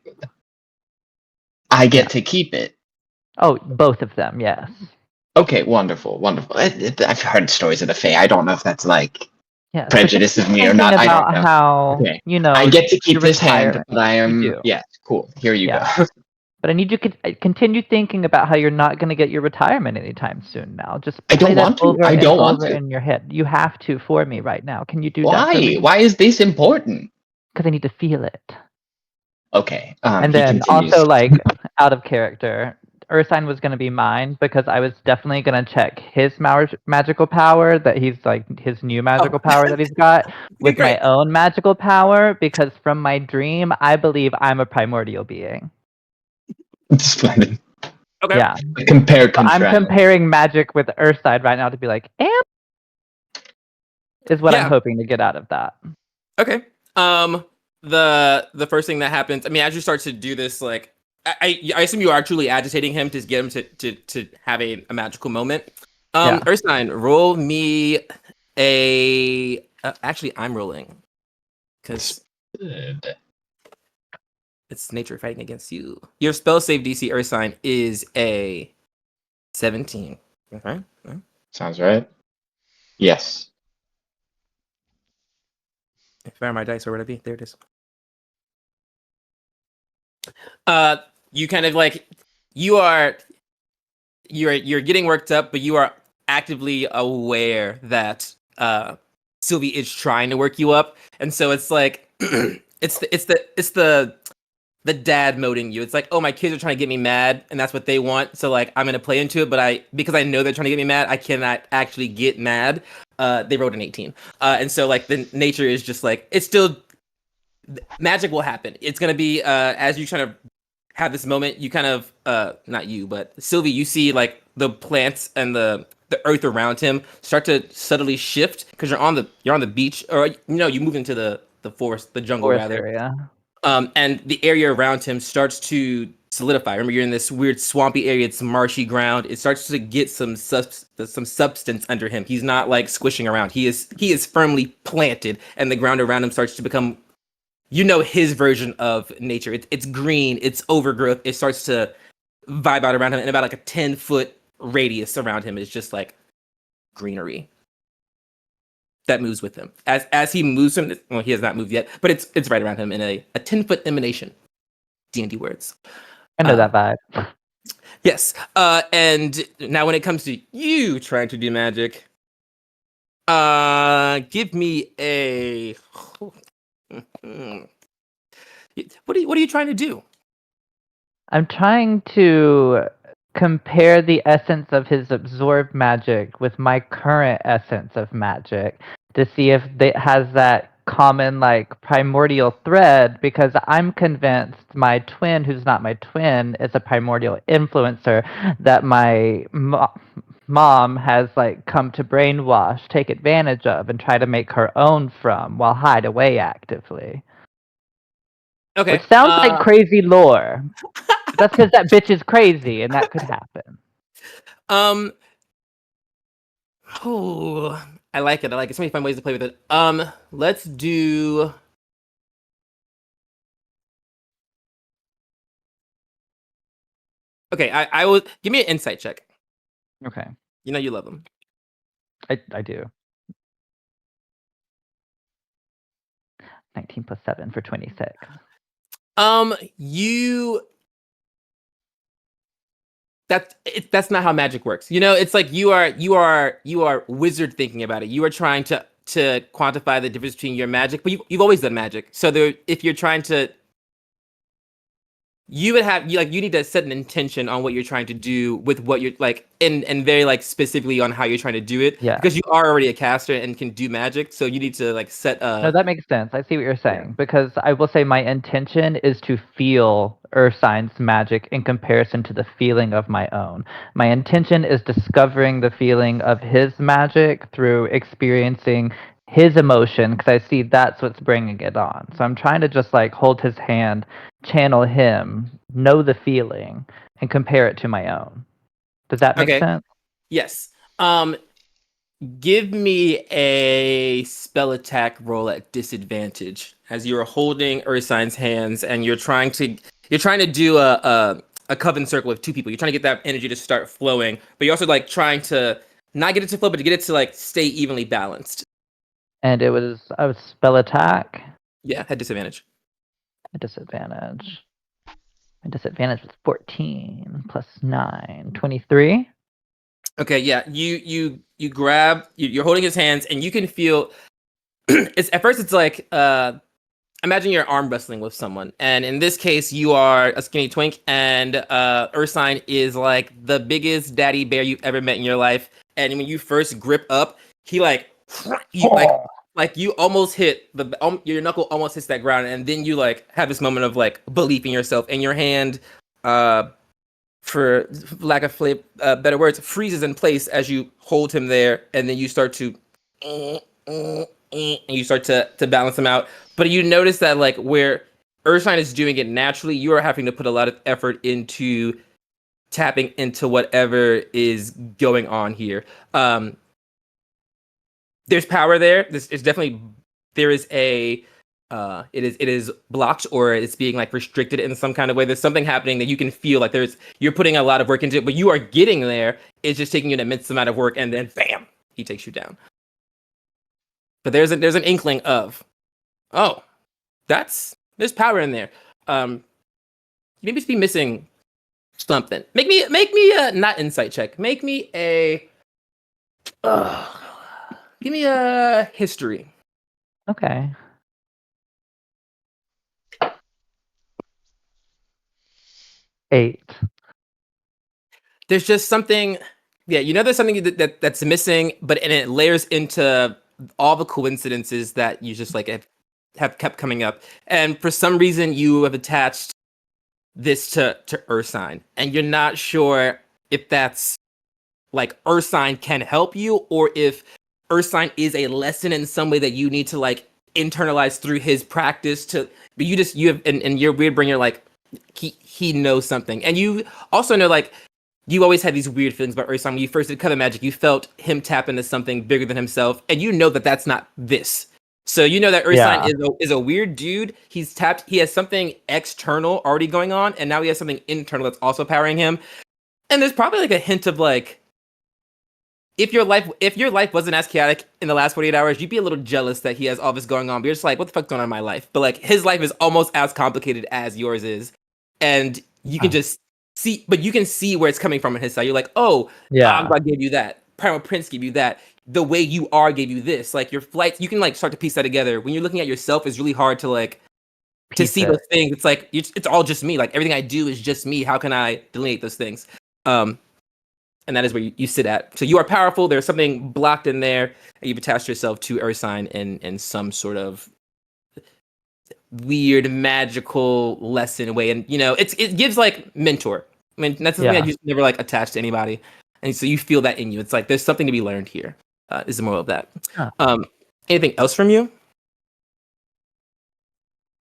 I get Yeah. to keep it. Oh, both of them, yes. Okay, wonderful, wonderful. I've heard stories of the Fae. I don't know if that's like Yes. But prejudice of me or thinking not. I don't about know. how, Okay. you know, I get to keep your this hand, but I You am do. yes, cool. Here you Yeah. go. But I need you to continue thinking about how you're not going to get your retirement anytime soon now. Just I play don't that want to. over I and don't want over to. in your head. You have to for me right now. Can you do that for Why? me? Why is this important? Because I need to feel it. Okay. And He then continues. also, like, out of character, Ursine was going to be mine because I was definitely going to check his magical power that he's like his new magical power that he's got Okay, with my great. own magical power because from my dream, I believe I'm a primordial being. Splendid. Okay. Yeah. Compare, So I'm contrast. comparing magic with Ursine right now to be like, is what I'm Yeah. hoping to get out of that. Okay. The first thing that happens, I mean, as you start to do this, like, I assume you are truly agitating him to get him to have a magical moment. Yeah. Ursine, roll me a. Actually, I'm rolling because Good. it's nature fighting against you. Your spell save DC Ursine is a 17. Okay. Sounds right. Yes. Where are my dice? Where would I be? There it is. You kind of like you're getting worked up, but you are actively aware that Sylvie is trying to work you up, and so it's like it's the dad moding you. It's like, oh, my kids are trying to get me mad, and that's what they want. So like, I'm gonna play into it, but because I know they're trying to get me mad, I cannot actually get mad. They wrote an 18, and so like the nature is just like it's still magic will happen. It's gonna be as you trying to have this moment, you kind of not you, but Sylvie, you see like the plants and the earth around him start to subtly shift because you're on the beach, or you move into the forest, the jungle Forest rather. area. And the area around him starts to solidify. Remember, you're in this weird swampy area. It's marshy ground. It starts to get some substance under him. He's not like squishing around. He is firmly planted, and the ground around him starts to become, his version of nature. It's green. It's overgrowth. It starts to vibe out around him, and about like a 10-foot radius around him is just like greenery that moves with him. As he moves him, well, he has not moved yet, but it's right around him in a 10-foot emanation. D&D words. I know that vibe. Yes. And now when it comes to you trying to do magic, give me a. What are you trying to do? I'm trying to compare the essence of his absorbed magic with my current essence of magic to see if it has that common like primordial thread because I'm convinced my twin who's not my twin is a primordial influencer that my mom has like come to brainwash, take advantage of and try to make her own from while hide away actively. Which Okay. sounds like crazy lore. That's because that bitch is crazy, and that could happen. Um. Oh, I like it. So many fun ways to play with it. Let's do. Okay, I will give me an insight check. Okay, You love them. I do. 19 plus 7 for 26. You that's not how magic works. It's like you are wizard thinking about it. You are trying to quantify the difference between your magic, but you've always done magic. So if you're trying to, you would have you need to set an intention on what you're trying to do with what you're like, and very like specifically on how you're trying to do it. Yeah. Because you are already a caster and can do magic, so you need to like set No, that makes sense. I see what you're saying. Because I will say my intention is to feel Ursine's magic in comparison to the feeling of my own. My intention is discovering the feeling of his magic through experiencing his emotion, because I see that's what's bringing it on. So I'm trying to just like hold his hand, channel him, know the feeling, and compare it to my own. Does that make Okay. sense? Yes. Give me a spell attack roll at disadvantage as you're holding Ursine's hands and you're trying to do a coven circle with two people. You're trying to get that energy to start flowing, but you're also like trying to not get it to flow, but to get it to like stay evenly balanced. And I was spell attack Yeah, at disadvantage. at disadvantage. My disadvantage was 14 plus 9, 23. Okay, yeah. You grab. You're holding his hands, and you can feel. It's at first. It's like imagine you're arm wrestling with someone, and in this case, you are a skinny twink, and Ursine is like the biggest daddy bear you've ever met in your life. And when you first grip up, he like you almost hit your knuckle almost hits that ground, and then you like have this moment of like belief in yourself, and your hand, for lack of better words, freezes in place as you hold him there, and then you start to and you start to balance him out. But you notice that like where Ursine is doing it naturally, you are having to put a lot of effort into tapping into whatever is going on here. There's power there. This is definitely there is a it is blocked or it's being like restricted in some kind of way. There's something happening that you can feel like you're putting a lot of work into it, but you are getting there. It's just taking you an immense amount of work, and then bam, he takes you down. But there's an inkling of, oh, there's power in there. Maybe it's be missing something. Make me a not insight check. Make me a give me a history. Okay. Eight. There's just something, yeah, there's something that's missing, and it layers into all the coincidences that you just like have kept coming up. And for some reason you have attached this to Ursine, and you're not sure if that's like Ursine can help you or if Ursine is a lesson in some way that you need to like internalize through his practice but you have in your weird brain, you're like, he knows something. And you also know like you always had these weird feelings about Ursine. When you first did Color Magic, you felt him tap into something bigger than himself, and you know that that's not this. So you know that Ursine is a weird dude. He has something external already going on, and now he has something internal that's also powering him. And there's probably like a hint of like, if your life wasn't as chaotic in the last 48 hours, you'd be a little jealous that he has all this going on. But you're just like, what the fuck's going on in my life? But like his life is almost as complicated as yours is. And you can just see, but you can see where it's coming from on his side. You're like, oh, Yeah. Agba gave you that. Primal Prince gave you that. The way you are gave you this. Like your flights, you can like start to piece that together. When you're looking at yourself, it's really hard to like to see those things. It's like it's all just me. Like everything I do is just me. How can I delineate those things? And that is where you sit at. So you are powerful. There's something blocked in there, and you've attached yourself to Ursine in some sort of weird magical lesson way. And it gives like mentor. I mean, that's something that you never like attached to anybody, and so you feel that in you. It's like there's something to be learned here. Is the moral of that. Anything else from you?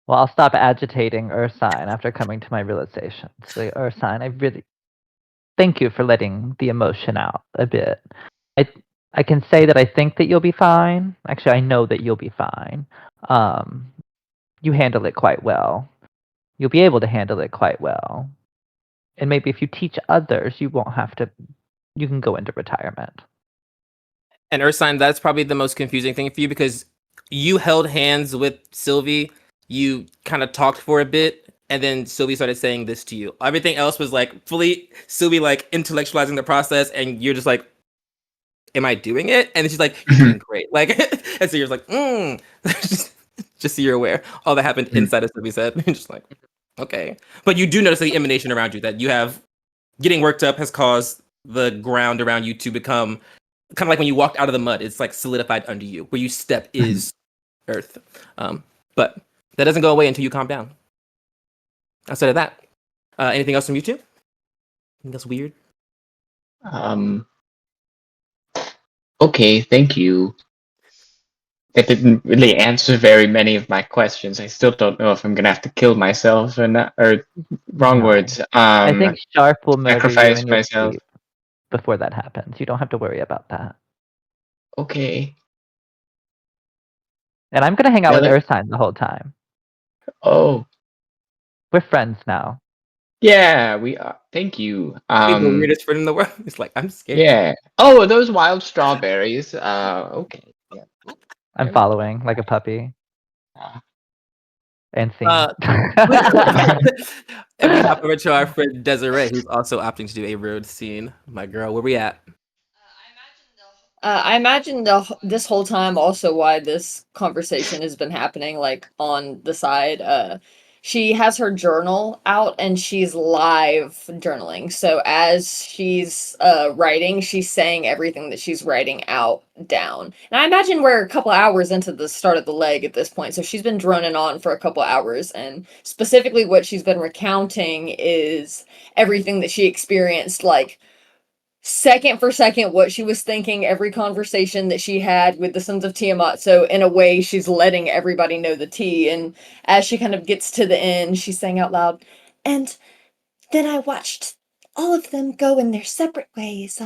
Well, I'll stop agitating Ursine after coming to my realization. Say, Ursine, I really thank you for letting the emotion out a bit. I can say that I think that you'll be fine. Actually, I know that you'll be fine. You handle it quite well. You'll be able to handle it quite well. And maybe if you teach others, you won't have to. You can go into retirement. And Ursine, that's probably the most confusing thing for you because you held hands with Sylvie. You kind of talked for a bit, and then Sylvie started saying this to you. Everything else was like fully Sylvie like intellectualizing the process, and you're just like, "Am I doing it?" And she's like, "You're doing great." Like, and so you're just like, just so you're aware, all that happened inside of Sylvie's head. You're just like, okay, but you do notice the emanation around you that you have getting worked up has caused the ground around you to become kind of like when you walked out of the mud. It's like solidified under you. Where you step is earth. But that doesn't go away until you calm down. Outside of that, anything else from you two? Anything else weird? Okay, thank you. That didn't really answer very many of my questions. I still don't know if I'm gonna have to kill myself or not. Or wrong words. I think Sharp will murder you sacrifice in your myself. sleep before that happens. You don't have to worry about that. Okay. And I'm gonna hang out Yeah, with that- Ursine the whole time. Oh, We're friends now. yeah, we are. Thank you. Be the weirdest friend in the world. It's like, I'm scared. Yeah. Oh, those wild strawberries. Okay. Yeah. I'm There we go. following like a puppy. Ah. And scene. And we hop over to our friend Desiree, who's also opting to do a road scene. My girl, where we at? I imagine this whole time also why this conversation has been happening, like on the side. She has her journal out and she's live journaling. So as she's writing, she's saying everything that she's writing out down. And I imagine we're a couple hours into the start of the leg at this point. So she's been droning on for a couple hours, and specifically what she's been recounting is everything that she experienced, like second for second what she was thinking, every conversation that she had with the Sons of Tiamat. So in a way, she's letting everybody know the tea. And as she kind of gets to the end, she's saying out loud, "And then I watched all of them go in their separate ways.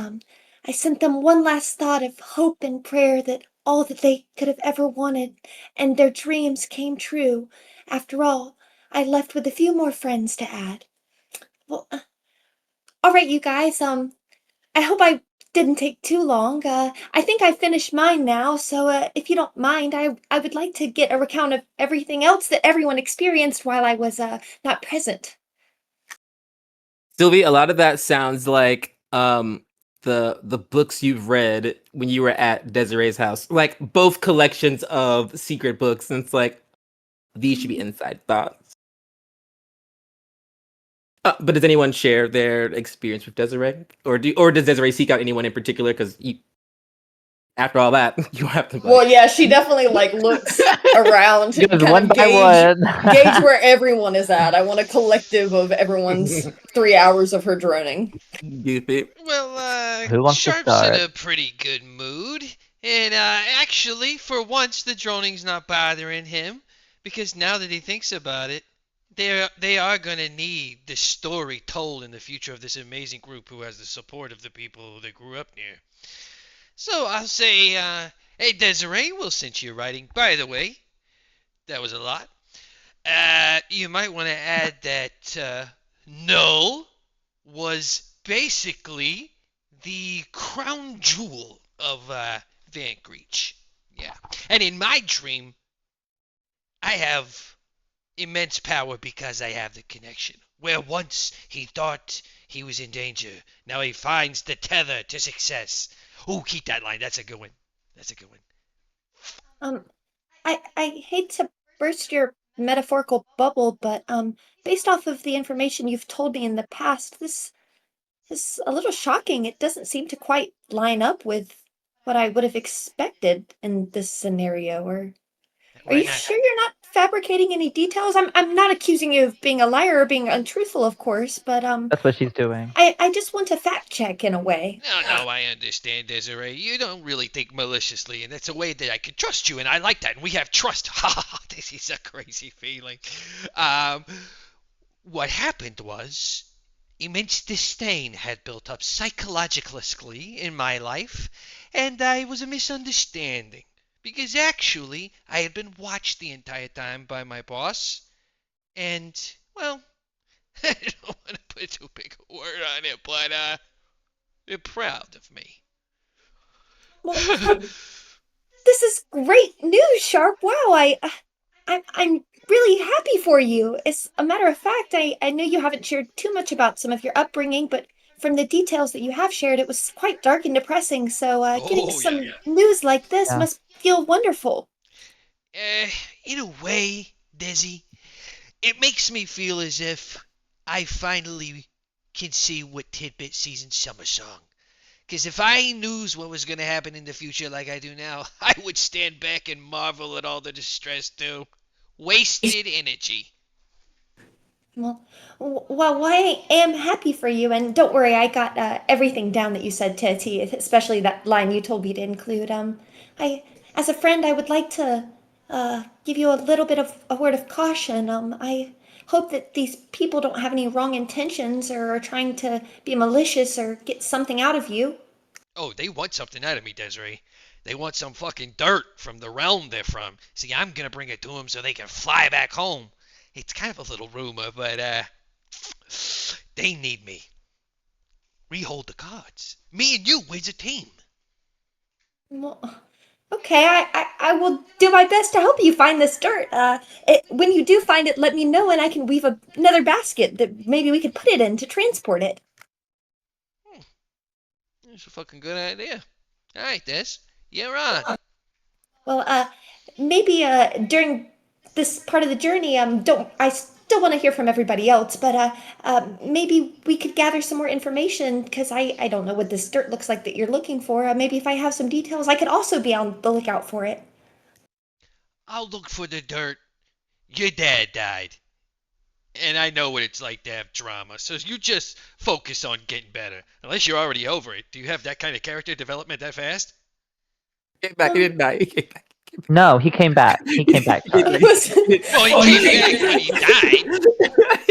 I sent them one last thought of hope and prayer that all that they could have ever wanted, and their dreams came true. After all, I left with a few more friends to add. Well, all right, you guys. I hope I didn't take too long. I think I finished mine now, so if you don't mind, I would like to get a recount of everything else that everyone experienced while I was not present." Sylvie, a lot of that sounds like the books you've read when you were at Desiree's house, like both collections of secret books, and it's like these should be inside thoughts. But does anyone share their experience with Desiree, or does Desiree seek out anyone in particular? Because after all that, you have to. Well, yeah, she definitely like looks around to Goes kind one of by gauge one. where everyone is at. I want a collective of everyone's 3 hours of her droning. Goofy. Well, Who wants to Sharp's in start? a pretty good mood. And actually, for once, the droning's not bothering him. Because now that he thinks about it, they are going to need this story told in the future of this amazing group who has the support of the people they grew up near. So I'll say, hey Desiree, well, since you're writing, by the way, that was a lot. You might want to add that Null was basically the crown jewel of Van Greech. Yeah. And in my dream, I have immense power because I have the connection. Where once he thought he was in danger, now he finds the tether to success. Oh, keep that line. That's a good one. That's a good one. Um, I hate to burst your metaphorical bubble, but based off of the information you've told me in the past, this is a little shocking. It doesn't seem to quite line up with what I would have expected in this scenario. Or are Why you not? sure you're not fabricating any details? I'm not accusing you of being a liar or being untruthful, of course, but That's what she's doing. I just want to fact check in a way. No, I understand, Desiree. You don't really think maliciously, and it's a way that I can trust you, and I like that. And we have trust. Ha ha ha! This is a crazy feeling. Um, what happened was immense disdain had built up psychologically in my life, and I was a misunderstanding. Because actually, I had been watched the entire time by my boss, and, well, I don't want to put too big a word on it, but, they're proud of me. Well, this is great news, Sharp. Wow, I'm really happy for you. As a matter of fact, I know you haven't shared too much about some of your upbringing, but from the details that you have shared, it was quite dark and depressing. So getting Oh, yeah. some news like this Yeah. must feel wonderful. Uh, in a way, Desi, it makes me feel as if I finally can see what Tidbit sees in Summer Song. Because if I knew what was going to happen in the future like I do now, I would stand back and marvel at all the distress too. Wasted energy. Well, I am happy for you, and don't worry, I got everything down that you said to a T, especially that line you told me to include. I, as a friend, I would like to give you a little bit of a word of caution. I hope that these people don't have any wrong intentions or are trying to be malicious or get something out of you. Oh, they want something out of me, Desiree. They want some fucking dirt from the realm they're from. See, I'm gonna bring it to them so they can fly back home. It's kind of a little rumor, but they need me. We hold the cards. Me and you as a team. Well, okay, I will do my best to help you find this dirt. When you do find it, let me know, and I can weave another basket that maybe we could put it in to transport it. That's a fucking good idea. All right, Des, you're on. Well, maybe during this part of the journey, don't I still want to hear from everybody else, but maybe we could gather some more information because I don't know what this dirt looks like that you're looking for. Maybe if I have some details, I could also be on the lookout for it. I'll look for the dirt. Your dad died. And I know what it's like to have drama, so you just focus on getting better. Unless you're already over it. Do you have that kind of character development that fast? Came back. He didn't die. He came back. No, he came back. He came back. He Sorry. did. Well, he came back when he died.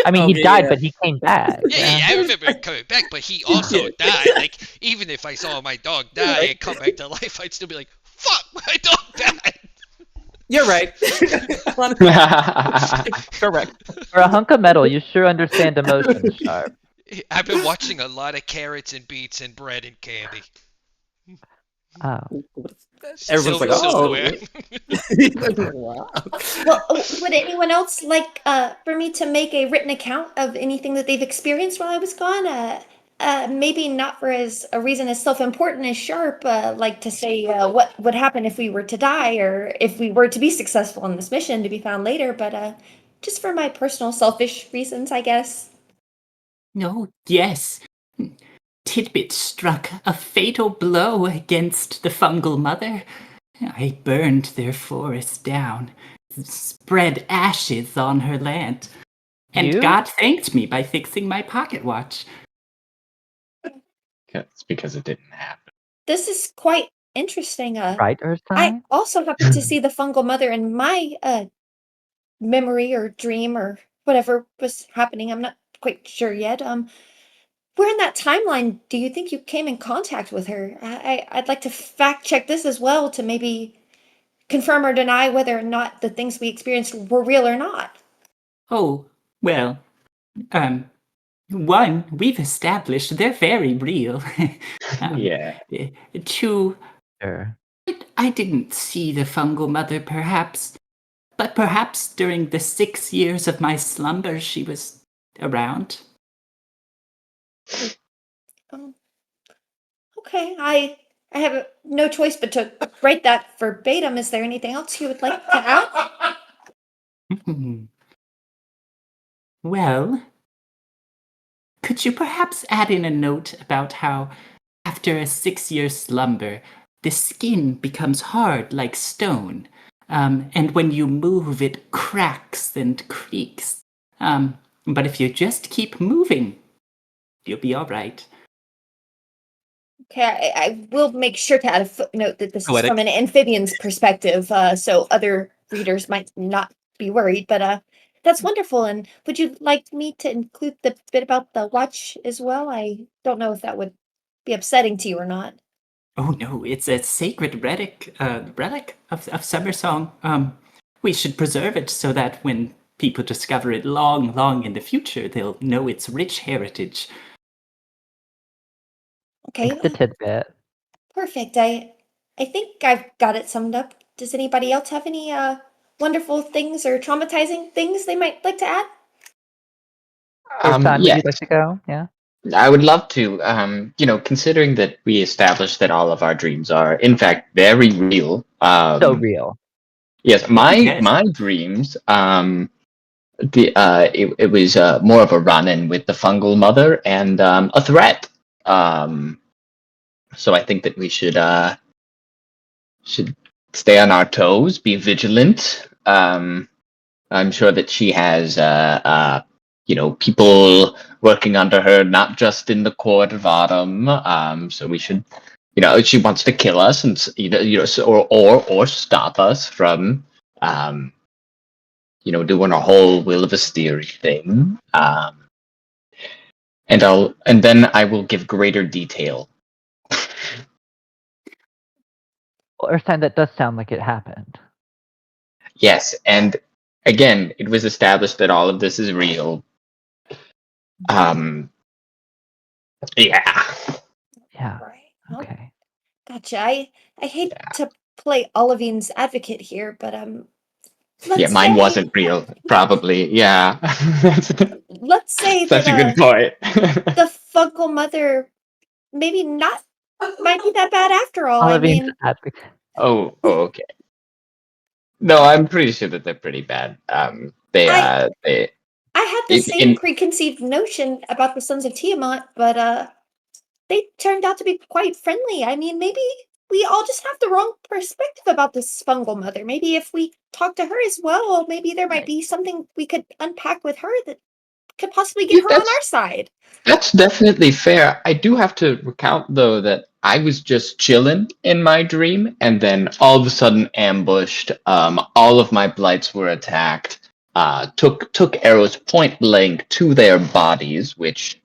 I mean, Okay, he died, yeah. but he came back. Yeah, I remember him coming back, but he also died. Like, even if I saw my dog die and come back to life, I'd still be like, fuck, my dog died. You're right. Correct. For a hunk of metal, you sure understand emotions, Sharp. I've been watching a lot of carrots and beets and bread and candy. Oh. Everyone's like, Silverware. wow. Well, would anyone else like for me to make a written account of anything that they've experienced while I was gone? Maybe not for a reason as self-important as Sharp, like to say what would happen if we were to die or if we were to be successful in this mission to be found later, but just for my personal selfish reasons, I guess. No, yes. Tidbit struck a fatal blow against the fungal mother. I burned their forest down, spread ashes on her land, and You? God thanked me by fixing my pocket watch. It's because it didn't happen. This is quite interesting. Right, Earth I sign? also happened to see the fungal mother in my memory or dream or whatever was happening. I'm not quite sure yet. Where in that timeline do you think you came in contact with her? I'd like to fact check this as well to maybe confirm or deny whether or not the things we experienced were real or not. Oh, well, one, we've established they're very real. Yeah. Two, Sure. I didn't see the fungal mother, perhaps, but perhaps during the 6 years of my slumber she was around. Um, okay, I have no choice but to write that verbatim. Is there anything else you would like to add? Well, could you perhaps add in a note about how, after a 6-year slumber, the skin becomes hard like stone, and when you move it cracks and creaks. But if you just keep moving, you'll be all right. Okay, I will make sure to add a footnote that this is Poetic. from an amphibian's perspective, so other readers might not be worried, but that's wonderful. And would you like me to include the bit about the watch as well? I don't know if that would be upsetting to you or not. Oh no, it's a sacred relic of Summer Song. We should preserve it so that when people discover it long in the future, they'll know its rich heritage. Okay, Thanks the tidbit. perfect. I think I've got it summed up. Does anybody else have any wonderful things or traumatizing things they might like to add? Earth sign, would Yeah, you like to go? Yeah. I would love to. Considering that we established that all of our dreams are, in fact, very real. So real. Yes, Yes. my dreams. It was more of a run-in with the fungal mother and a threat. So I think that we should stay on our toes, be vigilant. I'm sure that she has people working under her, not just in the court of Autumn. So we should, she wants to kill us and or stop us from doing a whole Will of Asteria thing. And then I will give greater detail. Erstein, that does sound like it happened. Yes, and again, it was established that all of this is real. Yeah. Yeah. Right. Oh, Okay. gotcha. I hate Yeah. to play Olivine's advocate here, but Yeah, let's mine say wasn't real, probably. Yeah. That's let's say such that a good point. the Fungal Mother maybe not might be that bad after all. I Olivine's mean, advocate. Okay. No, I'm pretty sure that they're pretty bad. I They I had the same in preconceived notion about the Sons of Tiamat, but they turned out to be quite friendly. I mean, maybe we all just have the wrong perspective about this Fungal Mother. Maybe if we talk to her as well, maybe there might be something we could unpack with her that could possibly get yeah, her on our side. that's definitely fair. I do have to recount though that I was just chilling in my dream, and then all of a sudden ambushed. All of my blights were attacked. Took arrows point blank to their bodies, which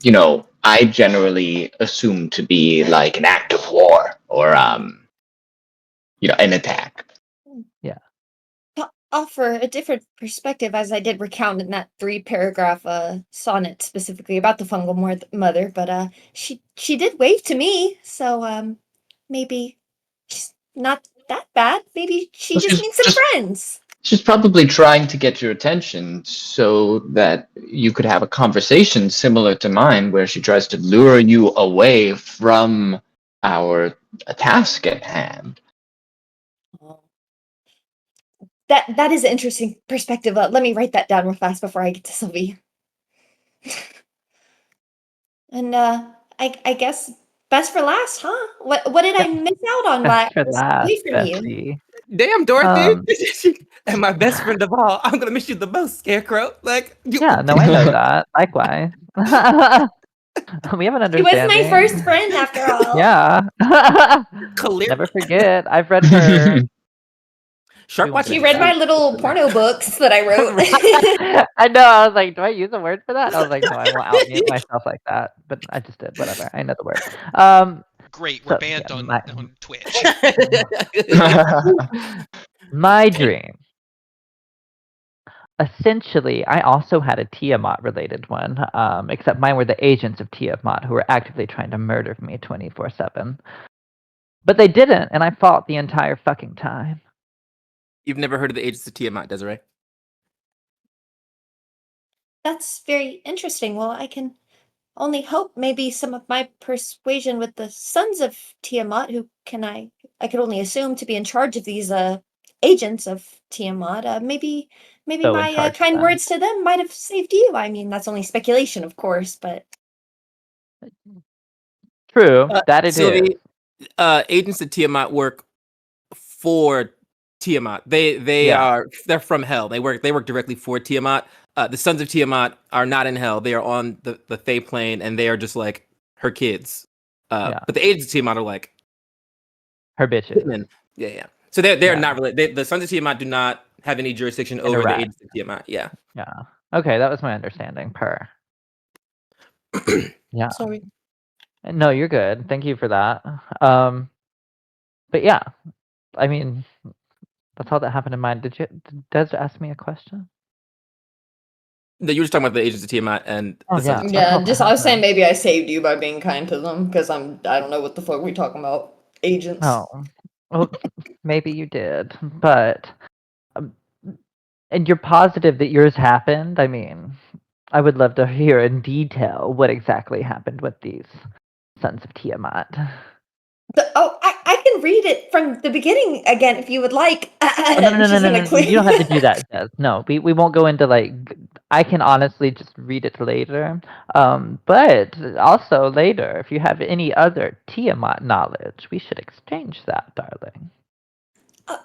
Oh. I generally assume to be like an act of war or an attack. Yeah. To offer a different perspective, as I did recount in that 3-paragraph sonnet specifically about the Mother, but she did wave to me, so maybe she's not that bad. Maybe she Well, just she's needs some just friends. she's probably trying to get your attention so that you could have a conversation similar to mine, where she tries to lure you away from our task at hand. That is an interesting perspective. Let me write that down real fast before I get to Sylvie. And I guess best for last, huh? What did I miss out on by Best for this last, away from you? Bessie. Damn, Dorothy. Um. And my best friend of all. I'm gonna miss you the most, Scarecrow. Like you. Yeah. No, I know that. Likewise. We have an She was my understanding. first friend after all. Yeah. Clear. Never forget. I've read her. We Shark won't watching. get She into read that. my little porno books that I wrote. I know. I was like, do I use a word for that? I was like, no, I won't out mute myself like that. But I just did. Whatever. I know the word. Great, we're So banned yeah, on Twitch. my dream. Essentially, I also had a Tiamat related one, except mine were the agents of Tiamat who were actively trying to murder me 24/7. But they didn't, and I fought the entire fucking time. You've never heard of the Agents of Tiamat, Desiree? That's very interesting. Well, I can only hope maybe some of my persuasion with the Sons of Tiamat, who I could only assume to be in charge of these agents of Tiamat. Maybe So in my charge of kind them. words to them might have saved you. I mean, that's only speculation, of course, but True, that it is. Sylvie, Agents of Tiamat work for Tiamat. Yeah. They're from hell. They work directly for Tiamat. The Sons of Tiamat are not in hell. They are on the Thay plane, and they are just like her kids. Yeah. But the Agents of Tiamat are like Her bitches. hitmen. Yeah. So they're Yeah. not related. The Sons of Tiamat do not have any jurisdiction over the Interact. Agents of Tiamat. Yeah. Yeah. Okay, that was my understanding. Per. Yeah. sorry. No, you're good. Thank you for that. But yeah, I mean, that's all that happened in mine. Did Des ask me a question? No, you were just talking about the Agents of Tiamat and Oh, the Sons yeah. of That's Tiamat. all Yeah, that just I was saying happened. maybe I saved you by being kind to them because I don't know what the fuck we talking about agents. Oh, well, maybe you did, but um, and you're positive that yours happened? I mean, I would love to hear in detail what exactly happened with these Sons of Tiamat. I can read it from the beginning again if you would like. Oh, no, no, no, She's no, no, gonna no, quit. you don't have to do that, Des. No, we won't go into like. I can honestly just read it later. But also later, if you have any other Tiamat knowledge, we should exchange that, darling.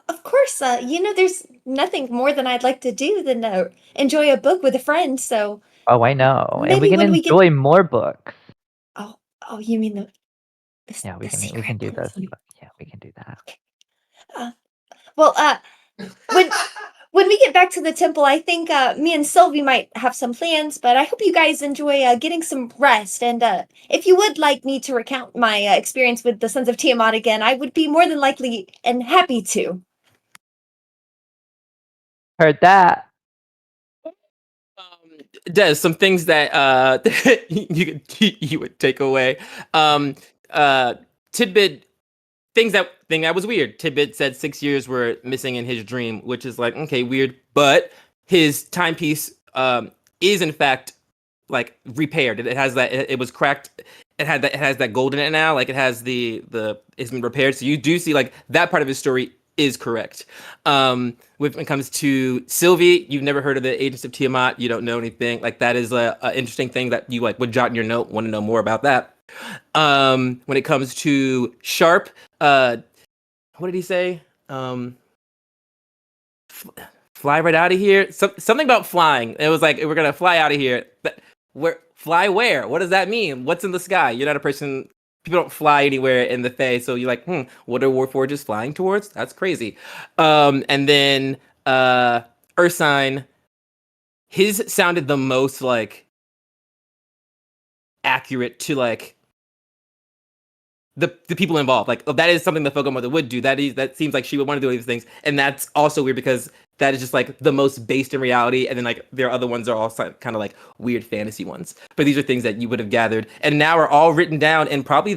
Of course, there's nothing more than I'd like to do than enjoy a book with a friend. So Oh, I know, and we maybe can when we get enjoy more books. oh, you mean Yeah, we the can secret do books? this. Yeah, we can do that. Uh, well, when when we get back to the temple, I think me and Sylvie might have some plans, but I hope you guys enjoy getting some rest. And if you would like me to recount my experience with the Sons of Tiamat again, I would be more than likely and happy to. Heard that. Des, some things that you would take away. Um, Tidbit thing that was weird. Tidbit said 6 years were missing in his dream, which is like okay, weird. But his timepiece is in fact like repaired. It has that. It was cracked. It has that gold in it now. Like it has the it's been repaired. So you do see like that part of his story is correct. When it comes to Sylvie, you've never heard of the Agents of Tiamat. You don't know anything. Like that is a interesting thing that you like would jot in your note. Want to know more about that. When it comes to Sharp, what did he say? Fly right out of here. Something about flying. It was like we're gonna fly out of here. But fly where? What does that mean? What's in the sky? You're not a person. People don't fly anywhere in the Fae, so you're like, what are Warforges flying towards? That's crazy. And then Ursine, his sounded the most like accurate to like the people involved. Like that is something the Fogo Mother would do. That seems like she would want to do these things, and that's also weird because that is just like the most based in reality. And then like there are other ones that are also kind of like weird fantasy ones. But these are things that you would have gathered, and now are all written down in probably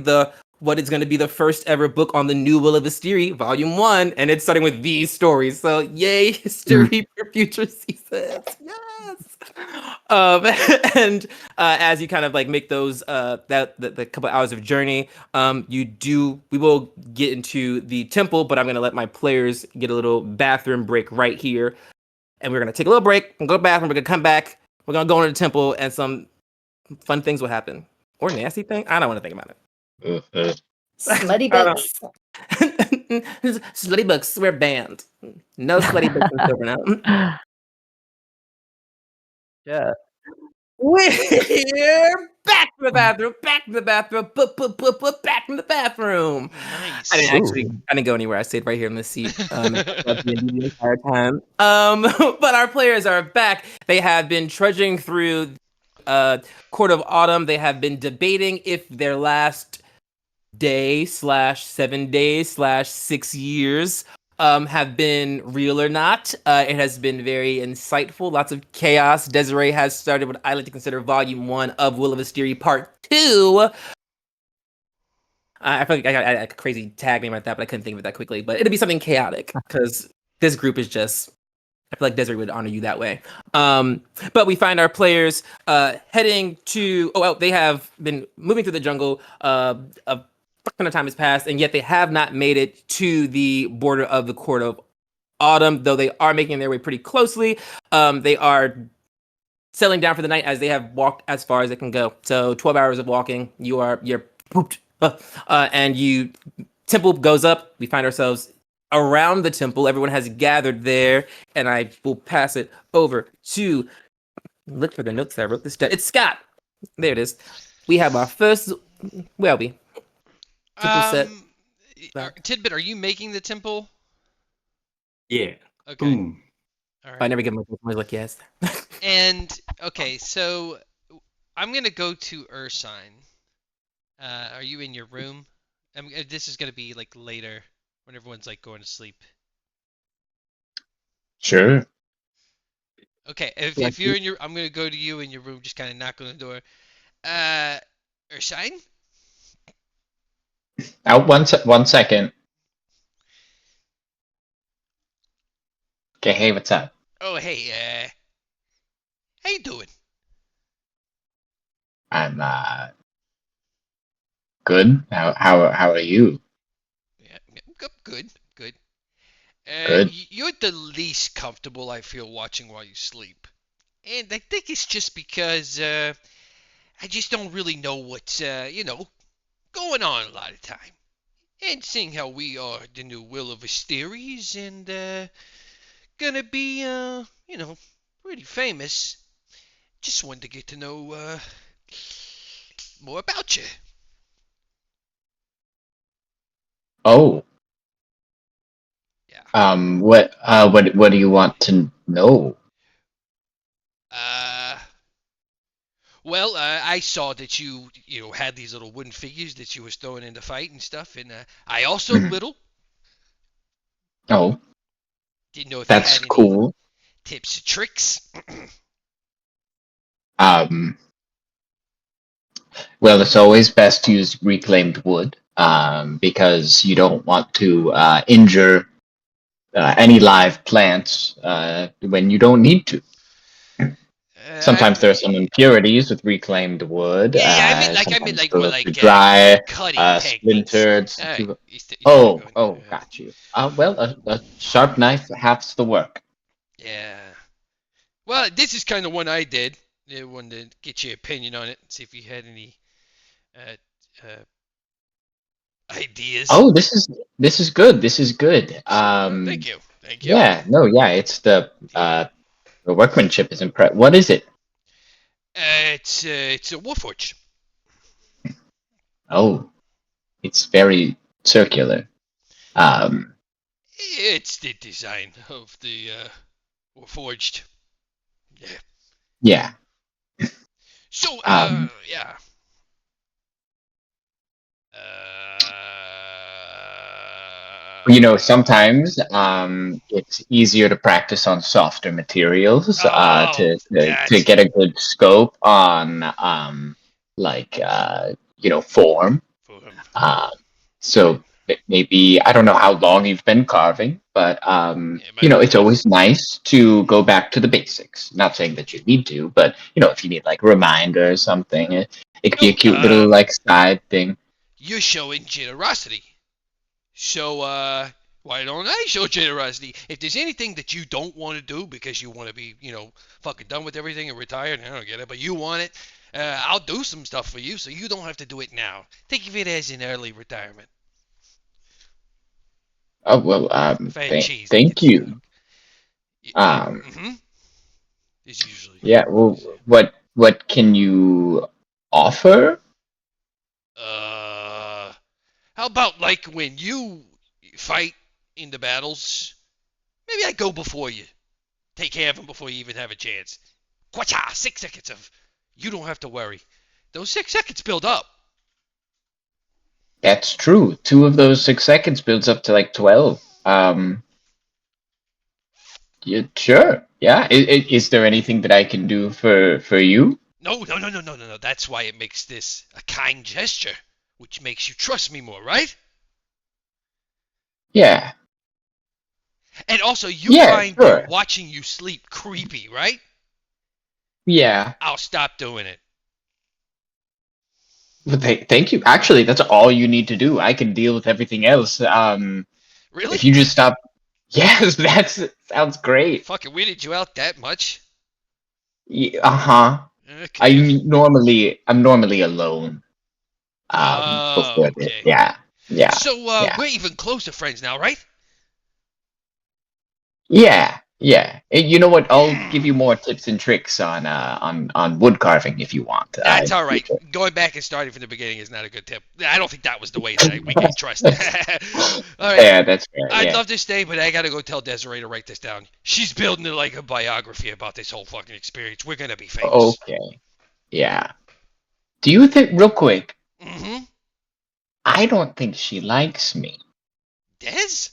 what is going to be the first ever book on the New Will of Asteri, Volume 1, and it's starting with these stories. So yay, history for future seasons. Yes. Um, and as you kind of like make those the couple hours of journey, we will get into the temple, but I'm gonna let my players get a little bathroom break right here, and we're gonna take a little break and go to the bathroom. We're gonna come back. We're gonna go into the temple, and some fun things will happen, or nasty thing. I don't want to think about it. Smutty I don't books. Slutty books, we're banned. No slutty books in Silver now. Yeah. We're back from the bathroom, back from the bathroom, back from the bathroom. Nice. I didn't go anywhere. I stayed right here in the seat the entire time. But our players are back. They have been trudging through Court of Autumn. They have been debating if their last day slash 7 days slash 6 years have been real or not. It has been very insightful. Lots of chaos. Desiree has started what I like to consider Volume 1 of Will of Asteri Part 2. I feel like I got a crazy tag name like that, but I couldn't think of it that quickly. But it'll be something chaotic because this group is just. I feel like Desiree would honor you that way. But we find our players heading to. Oh, well, they have been moving through the jungle. A ton of time has passed, and yet they have not made it to the border of the Court of Autumn. Though they are making their way pretty closely. They are settling down for the night as they have walked as far as they can go. So 12 hours of walking. You're pooped, and temple goes up. We find ourselves around the temple. Everyone has gathered there, and I will pass it over to look for the notes that I wrote this down. It's Scott. There it is. We have our first Wellby. Temple set. Tidbit, are you making the temple? Yeah. Okay. Boom. All I right. never get my voice like yes. And okay, so I'm gonna go to Ursine. Are you in your room? This is gonna be like later when everyone's like going to sleep. Sure. Okay, if you're in your, I'm gonna go to you in your room, just kind of knock on the door. Ursine? Out 1 second. Okay, hey, what's up? Oh, hey, how you doing? I'm good. How are you? Yeah, good, good. Good. You're the least comfortable I feel watching while you sleep, and I think it's just because I just don't really know what's going on a lot of time. And seeing how we are the new Will of Asteres and gonna be pretty famous, just wanted to get to know more about you. Oh, Yeah. What do you want to know? Uh, well, I saw that you had these little wooden figures that you was throwing in the fight and stuff, and I also Mhm. little Oh, didn't know if you that's had any cool. tips, tricks. Um, well, it's always best to use reclaimed wood, because you don't want to injure any live plants when you don't need to. Uh, Sometimes there are some impurities with reclaimed wood. yeah, I meant Sometimes like more those are like dry, cutting techniques. splintered. All right, you see where I'm Oh, going. oh, got you. Well, a sharp knife halves the work. Yeah. Well, this is kind of one I did. I wanted to get your opinion on it, see if you had any uh, ideas. Oh, this is good. This is good. Thank you, thank you. Yeah, no, yeah, it's the workmanship is impressive. What is it? It's a Warforge. Oh, it's very circular. Um, It's the design of the Warforged. Yeah. yeah. So, Um, yeah. Sometimes it's easier to practice on softer materials Oh, to that's get a good scope on form. for him. Uh, so maybe I don't know how long you've been carving, but Yeah, about it's always nice to go back to the basics. Not saying that you need to, but if you need like reminder or something, it could be a no. cute little like side thing. You're showing generosity. So, why don't I show generosity? If there's anything that you don't want to do because you want to be, fucking done with everything and retired, I don't get it, but you want it, I'll do some stuff for you so you don't have to do it now. Think of it as an early retirement. Oh well, If I had cheese, they thank get stuck. you. Um, Mm-hmm. It's usually. yeah. Well, what can you offer? Uh, how about like when you fight in the battles? Maybe I go before you. Take care of him before you even have a chance. Quacha! 6 seconds of. You don't have to worry. Those 6 seconds build up. That's true. Two of those 6 seconds builds up to like 12. Yeah, sure. Yeah. Is there anything that I can do for you? No, no, no, no, no, no, no. That's why it makes this a kind gesture, which makes you trust me more, right? Yeah. And also, you Yeah. find me Sure. watching you sleep creepy, right? Yeah. I'll stop doing it. Well, thank you. Actually, that's all you need to do. I can deal with everything else. Really? If you just stop. Yes, that sounds great. Fucking weirded you out that much? Uh-huh. Okay. I'm normally alone. Oh, Before this. okay. Yeah. Yeah. So, Yeah. we're even closer friends now, right? Yeah. Yeah. You know what? I'll give you more tips and tricks on wood carving if you want. That's In all the right. future. Going back and starting from the beginning is not a good tip. I don't think that was the way that we can trust. All right. Yeah, that's fair. I'd Yeah. love to stay, but I gotta go tell Desiree to write this down. She's building it like a biography about this whole fucking experience. We're gonna be famous. Okay. Yeah. Do you think, real quick? Mm-hmm. I don't think she likes me. Des?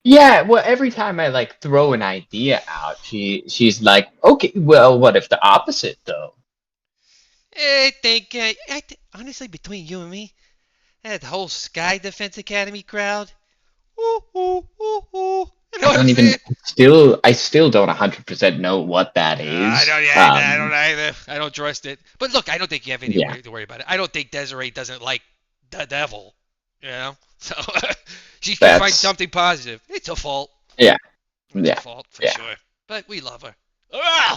Yeah, well, every time I like throw an idea out, she's like, "Okay, well, what if the opposite though?" I think, honestly, between you and me, that whole Sky Defense Academy crowd. Ooh, ooh, ooh, ooh. You know I what I'm don't even saying? I still don't 100% know what that I is. don't either. I don't either. I don't trust it. But look, I don't think you have any Yeah, to worry about it. I don't think Desiree doesn't like the devil. You know? So she can find that's something positive. It's a fault. yeah, It's a yeah, fault for yeah. sure. But we love her. Ah,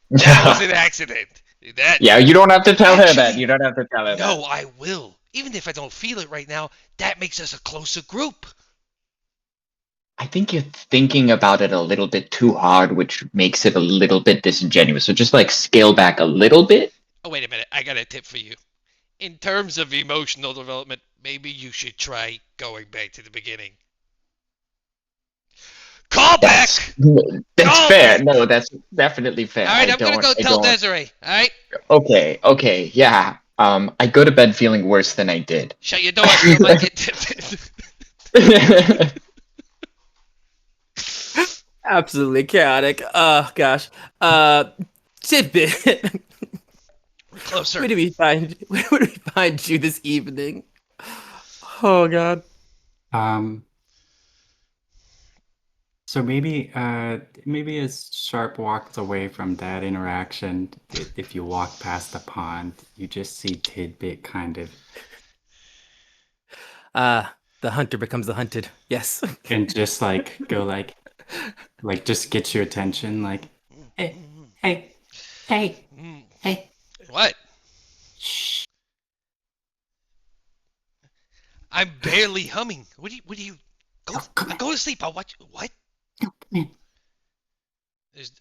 that was an accident. That Yeah, you don't have to tell her that. actually, You don't have to tell her that. no, I will. Even if I don't feel it right now, that makes us a closer group. I think you're thinking about it a little bit too hard, which makes it a little bit disingenuous. So just like scale back a little bit. Oh, wait a minute. I got a tip for you. In terms of emotional development, maybe you should try going back to the beginning. Call back! That's Call fair. back! No, that's definitely fair. Alright, I'm gonna go I tell don't. Desiree, alright? Okay, yeah. I go to bed feeling worse than I did. Shut your door, still might get tipped. Absolutely chaotic. Gosh. Tidbit. Closer. Where do we find? Where would we find you this evening? Oh God. So maybe as Sharp walks away from that interaction, if you walk past the pond, you just see Tidbit kind of The hunter becomes the hunted. Yes. and just like go like just get your attention, like hey hey hey hey What? shh. I'm barely humming. What do you go Oh, come on. go to sleep. I'll watch what? No, come in.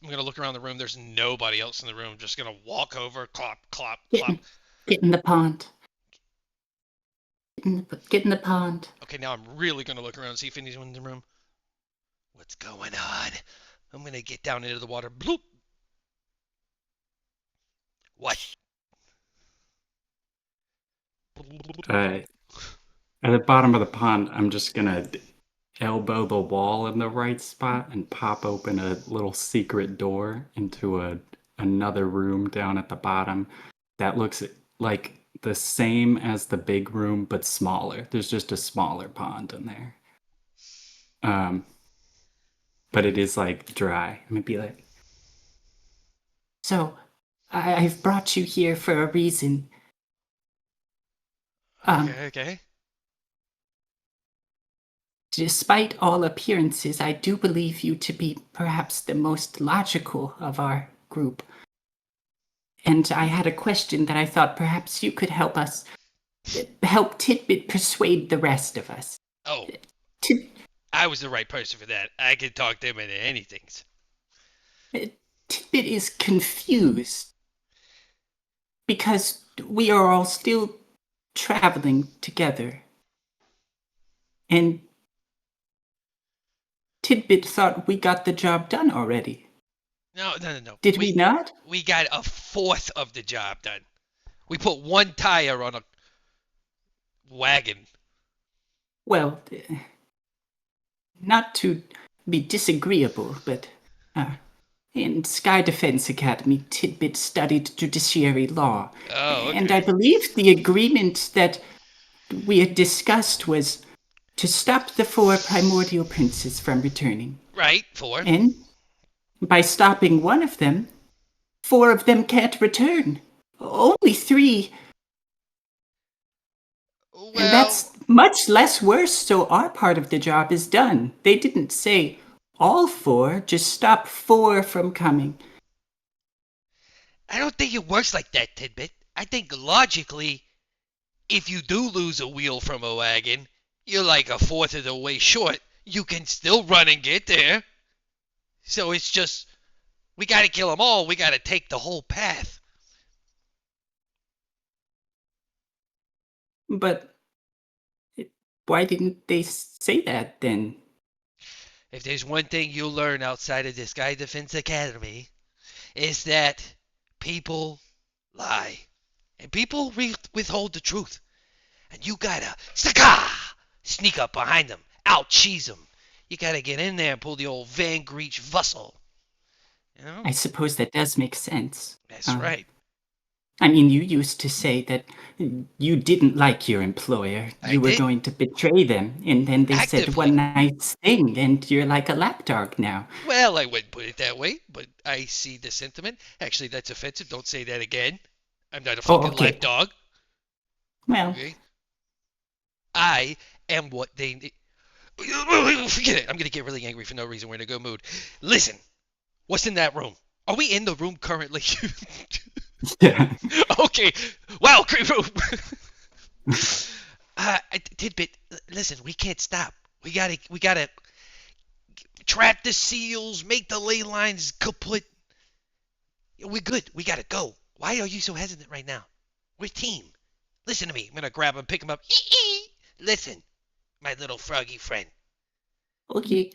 I'm gonna look around the room. There's nobody else in the room. Just gonna walk over, clop, clop, Get clop. in the pond. Get in the pond. Okay, now I'm really gonna look around and see if anyone's in the room. What's going on? I'm gonna get down into the water. Bloop. What? At the bottom of the pond, I'm just gonna elbow the wall in the right spot and pop open a little secret door into another room down at the bottom that looks like the same as the big room but smaller. There's just a smaller pond in there. But it is like dry. I'm gonna be like, so I've brought you here for a reason. Okay. Despite all appearances, I do believe you to be perhaps the most logical of our group. And I had a question that I thought perhaps you could help Tidbit persuade the rest of us. Oh, Tid- I was the right person for that. I could talk them into anything. Tidbit is confused because we are all still traveling together. And Tidbit thought we got the job done already. No. Did we not? We got a fourth of the job done. We put one tire on a wagon. Well, not to be disagreeable, but in Sky Defense Academy, Tidbit studied judiciary law. Oh, okay. And I believe the agreement that we had discussed was to stop the 4 primordial princes from returning. Right, 4. And by stopping one of them, 4 of them can't return. Only 3. Well, And that's much less worse, so our part of the job is done. They didn't say all 4, just stop 4 from coming. I don't think it works like that, Tidbit. I think logically, if you do lose a wheel from a wagon, you're like a fourth of the way short. You can still run and get there. So it's just, we gotta kill them all. We gotta take the whole path. But why didn't they say that then? If there's one thing you'll learn outside of the Sky Defense Academy, is that people lie. And people withhold the truth. And you gotta sneak up behind them, out-cheese them. You gotta get in there and pull the old Van Greech Vussel. You know? I suppose that does make sense. That's right. I mean, you used to say that you didn't like your employer. I You were did. going to betray them, and then they said Actively. one nice thing, and you're like a lapdog now. Well, I wouldn't put it that way, but I see the sentiment. Actually, that's offensive. Don't say that again. I'm not a fucking okay. lapdog. Well, Okay? I am what they need. Forget it. I'm going to get really angry for no reason. We're in a good mood. Listen, what's in that room? Are we in the room currently? yeah. Okay. Wow, great room. Tidbit, listen, we can't stop. We gotta trap the seals, make the ley lines kaput. We're good. We gotta go. Why are you so hesitant right now? We're a team. Listen to me. I'm gonna grab him, pick him up. Listen, my little froggy friend. Okay.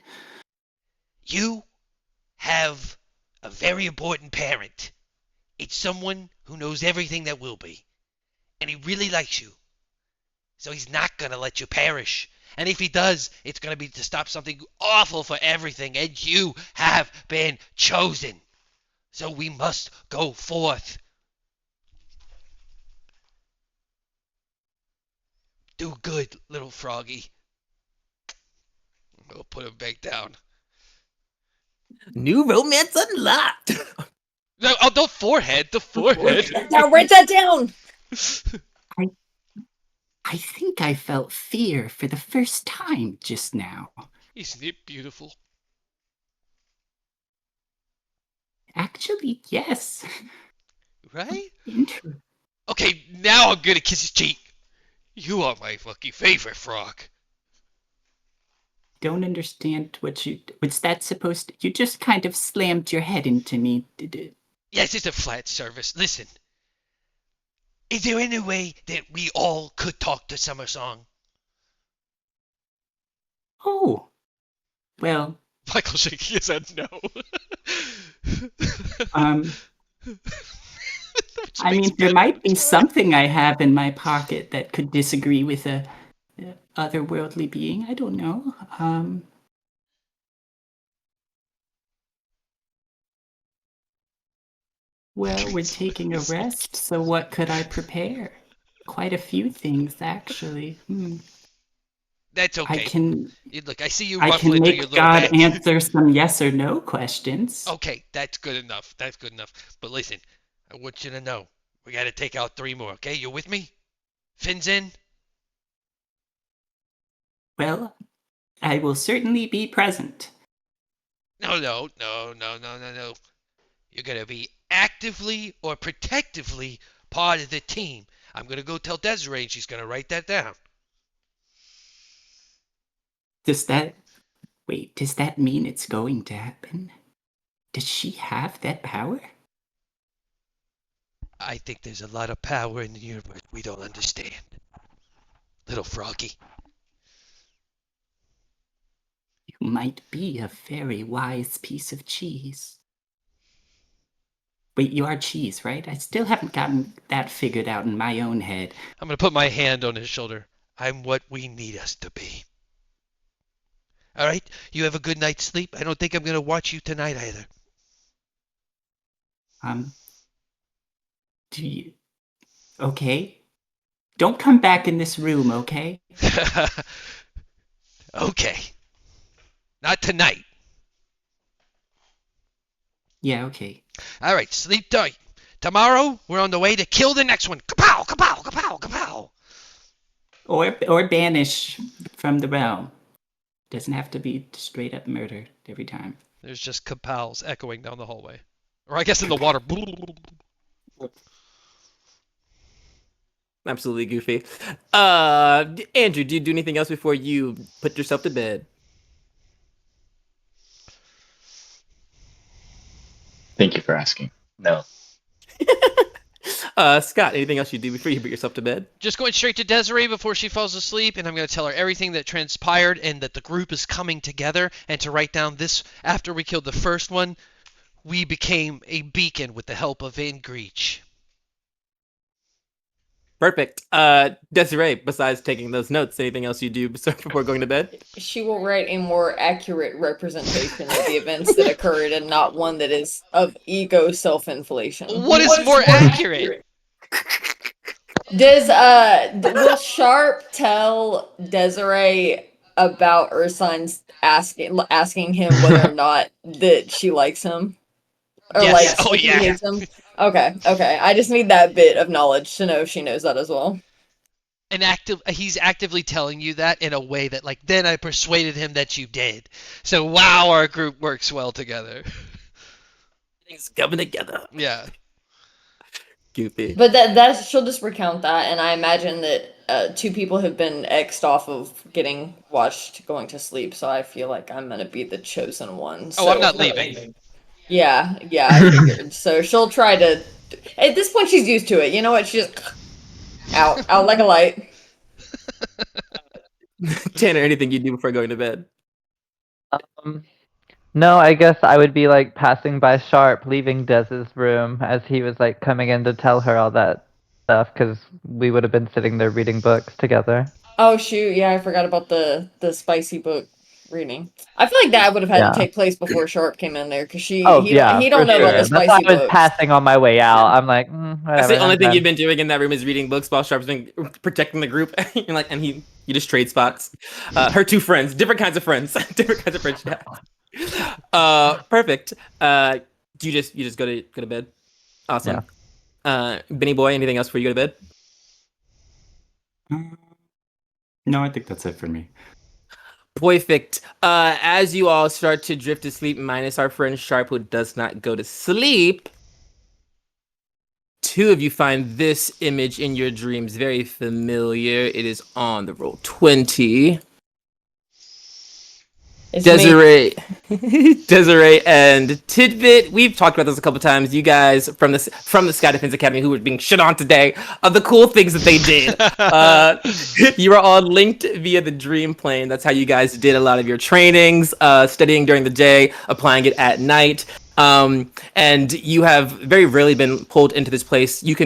You have a very important parent. It's someone who knows everything that will be. And he really likes you. So he's not going to let you perish. And if he does, it's going to be to stop something awful for everything. And you have been chosen. So we must go forth. Do good, little froggy. We'll put him back down. New romance unlocked. No, oh, the forehead. The forehead. Now write that down. I think I felt fear for the first time just now. Isn't it beautiful? Actually, yes. Right? Inter- Okay, now I'm gonna kiss his cheek. You are my fucking favorite frog. Don't understand what's that supposed to... You just kind of slammed your head into me. Yes, it's a flat surface. Listen. Is there any way that we all could talk to Summer Song? Oh. Well, Michael shaking his head no. Which I makes mean, there Ben might be joy. something I have in my pocket that could disagree with a otherworldly being. I don't know. Well, we're taking a rest, so what could I prepare? Quite a few things, actually. That's okay. Look, I see you I can ruffling through your make little God bag. answer some yes or no questions. Okay, that's good enough. That's good enough. But listen, I want you to know, we gotta take out 3 more, okay? You with me? Fins in? Well, I will certainly be present. No. You're gonna be actively or protectively part of the team. I'm gonna go tell Desiree and she's gonna write that down. Does that mean it's going to happen? Does she have that power? I think there's a lot of power in the universe we don't understand. Little froggy. You might be a very wise piece of cheese. Wait, you are cheese, right? I still haven't gotten that figured out in my own head. I'm gonna put my hand on his shoulder. I'm what we need us to be. Alright? You have a good night's sleep. I don't think I'm gonna watch you tonight either. Do you... Okay. Don't come back in this room, okay? Okay. Not tonight. Yeah, okay. Alright, sleep tight. Tomorrow, we're on the way to kill the next one. Kapow, kapow, kapow, kapow. Or banish from the realm. Doesn't have to be straight up murder every time. There's just kapows echoing down the hallway. Or I guess in the water. Absolutely goofy. Andrew, do you do anything else before you put yourself to bed? Thank you for asking. No. Scott, anything else you do before you put yourself to bed? Just going straight to Desiree before she falls asleep, and I'm going to tell her everything that transpired and that the group is coming together, and to write down this. After we killed the first one, we became a beacon with the help of Van Greech. Perfect. Desiree, besides taking those notes, anything else you do before going to bed? She will write a more accurate representation of the events that occurred and not one that is of ego self-inflation. What is more accurate? Will Sharp tell Desiree about Ursine's asking him whether or not that she likes him? Or Yes. like Oh, she yeah. hates him? Okay. I just need that bit of knowledge to know if she knows that as well. And he's actively telling you that in a way that, like, then I persuaded him that you did. So, wow, our group works well together. Things coming together. Yeah. Goofy. But that's she'll just recount that, and I imagine that 2 people have been X'd off of getting watched going to sleep, so I feel like I'm gonna be the chosen one. Oh, I'm not leaving. Yeah, I figured. So she'll try to. At this point, she's used to it. You know what? She's just out like a light. Tanner, anything you do before going to bed? No, I guess I would be like passing by Sharp, leaving Dez's room as he was like coming in to tell her all that stuff because we would have been sitting there reading books together. Oh shoot, yeah, I forgot about the spicy book reading. I feel like that would have had to Yeah. take place before Sharp came in there because Oh yeah, he for don't know about the sure. That's why spicy I was books. passing on my way out. I'm like, That's the whatever, only I'm thing you've done. been doing in that room is reading books while Sharp's been protecting the group. You're like, and you just trade spots. Her two friends, different kinds of friends, different kinds of friendship. Perfect. Do you just go to bed? Awesome. Benny boy, anything else before you go to bed? No, I think that's it for me. Perfect. As you all start to drift to sleep, minus our friend Sharp, who does not go to sleep, two of you find this image in your dreams very familiar. It is on the roll 20. It's me. Desiree, Desiree, and Tidbit. We've talked about this a couple times. You guys from the Sky Defense Academy who were being shit on today of the cool things that they did. You are all linked via the Dream Plane. That's how you guys did a lot of your trainings, studying during the day, applying it at night. And you have very rarely been pulled into this place. You've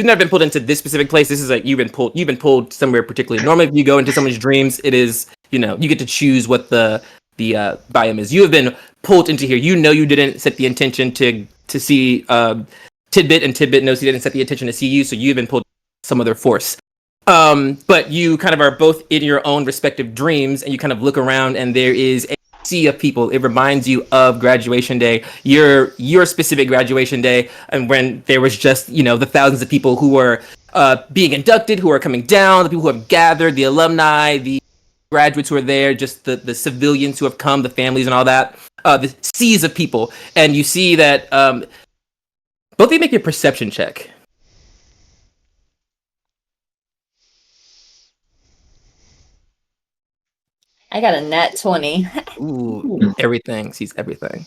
never been pulled into this specific place. This is like you've been pulled somewhere particularly. Normally, if you go into someone's dreams, it is, you get to choose what the biome is. You have been pulled into here. You didn't set the intention to see Tidbit, and Tidbit knows he didn't set the intention to see you. So you've been pulled some other force. But you kind of are both in your own respective dreams, and you kind of look around, and there is a sea of people. It reminds you of graduation day, your specific graduation day, and when there was just the thousands of people who were being inducted, who are coming down, the people who have gathered, the alumni, the graduates who are there, just the civilians who have come, the families and all that, the seas of people. And you see that both of you make your perception check. I got a nat 20. Ooh, everything. Sees everything.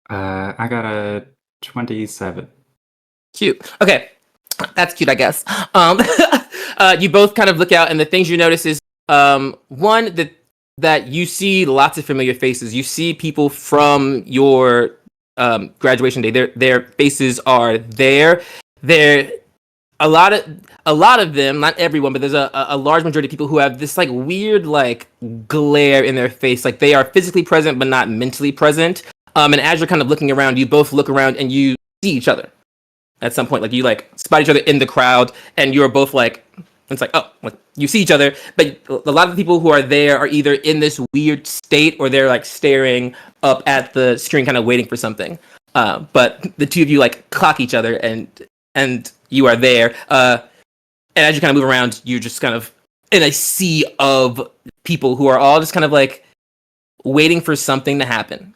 I got a 27. Cute. Okay, that's cute, I guess. You both kind of look out, and the things you notice is one that you see lots of familiar faces. You see people from your graduation day. Their faces are there. There a lot of them, not everyone, but there's a large majority of people who have this like weird like glare in their face, like they are physically present but not mentally present. And as you're kind of looking around, you both look around and you see each other at some point. Like you like spot each other in the crowd, and you're both like, it's like, oh, like you see each other, but a lot of the people who are there are either in this weird state or they're like staring up at the screen, kind of waiting for something. But the two of you like clock each other, and you are there. And as you kind of move around, you're just kind of in a sea of people who are all just kind of like waiting for something to happen.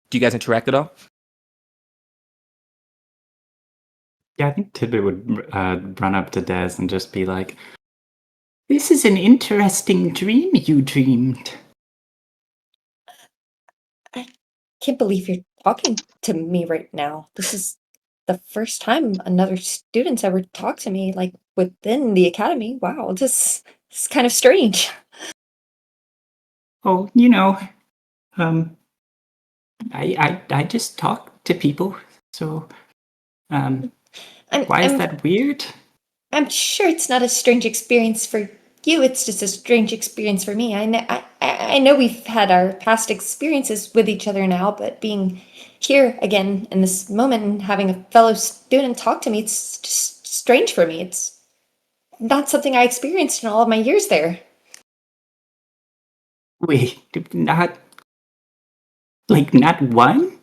Do you guys interact at all? Yeah, I think Tidbit would run up to Des and just be like, "This is an interesting dream you dreamed." I can't believe you're talking to me right now. This is the first time another student's ever talked to me, like within the academy. Wow, this is kind of strange. Oh, I just talk to people. So, why is I'm that weird? I'm sure it's not a strange experience for you. It's just a strange experience for me. I know we've had our past experiences with each other now, but being here again in this moment and having a fellow student talk to me, it's just strange for me. It's not something I experienced in all of my years there. Wait, not one?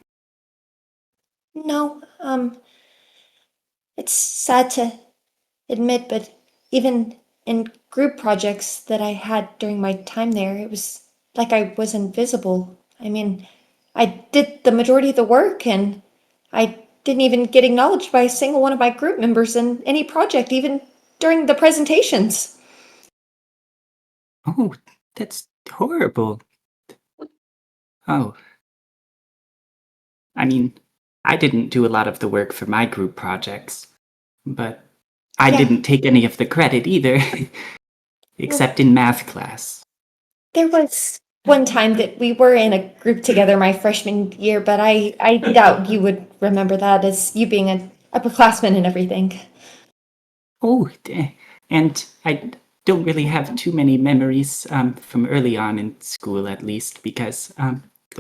No, it's sad to admit, but even in group projects that I had during my time there, it was like I was invisible. I mean, I did the majority of the work, and I didn't even get acknowledged by a single one of my group members in any project, even during the presentations. Oh, that's horrible. Oh. I mean, I didn't do a lot of the work for my group projects, but I Yeah. didn't take any of the credit either, except in math class. There was one time that we were in a group together my freshman year, but I doubt you would remember that as you being an upperclassman and everything. And I don't really have too many memories from early on in school, at least, because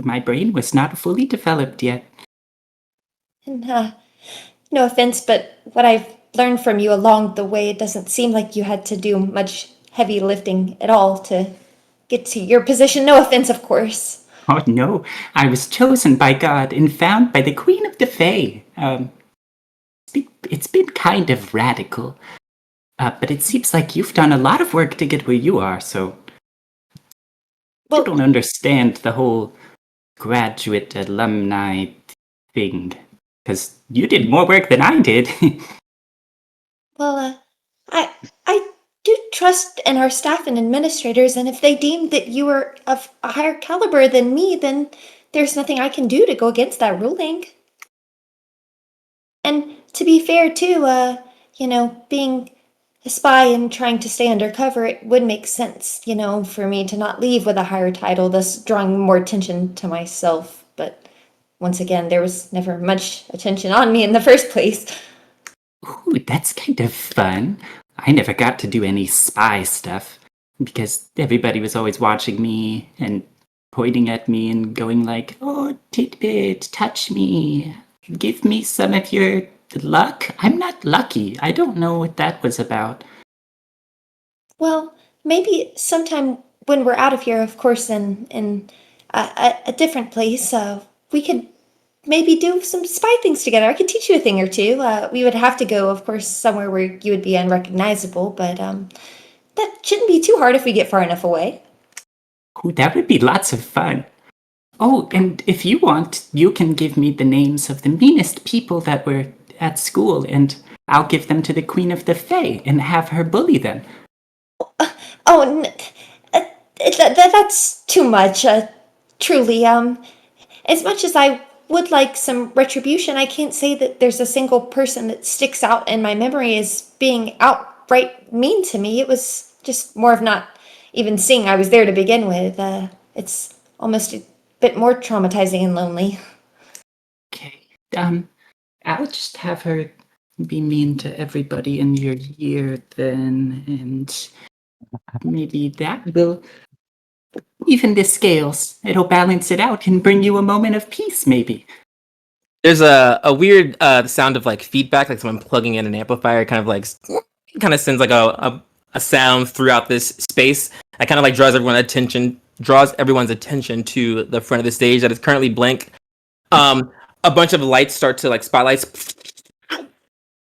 my brain was not fully developed yet. And, no offense, but what I've learned from you along the way, it doesn't seem like you had to do much heavy lifting at all to get to your position. No offense, of course. Oh no, I was chosen by God and found by the Queen of the Fae. It's been kind of radical, but it seems like you've done a lot of work to get where you are, so Well, I don't understand the whole graduate alumni thing, because you did more work than I did. well, I do trust in our staff and administrators, and if they deem that you are of a higher caliber than me, then there's nothing I can do to go against that ruling. And to be fair, too, being a spy and trying to stay undercover, it would make sense, for me to not leave with a higher title, thus drawing more attention to myself. But once again, there was never much attention on me in the first place. Ooh, that's kind of fun. I never got to do any spy stuff because everybody was always watching me and pointing at me and going like, "Oh, tidbit, touch me. Give me some of your luck." I'm not lucky. I don't know what that was about. Well, maybe sometime when we're out of here, of course, in a different place, we could maybe do some spy things together. I could teach you a thing or two. We would have to go, of course, somewhere where you would be unrecognizable, but that shouldn't be too hard if we get far enough away. Ooh, that would be lots of fun. Oh, and if you want, you can give me the names of the meanest people that were at school, and I'll give them to the Queen of the Fae and have her bully them. Oh, that's too much. Truly, as much as I would like some retribution, I can't say that there's a single person that sticks out in my memory as being outright mean to me. It was just more of not even seeing I was there to begin with. It's almost a bit more traumatizing and lonely. Okay. I'll just have her be mean to everybody in your year then, and maybe that will even the scales. It'll balance it out and bring you a moment of peace, maybe. There's a weird sound of like feedback, like someone plugging in an amplifier, kind of sends like a sound throughout this space. That kind of like draws everyone's attention to the front of the stage that is currently blank. A bunch of lights start to like spotlights.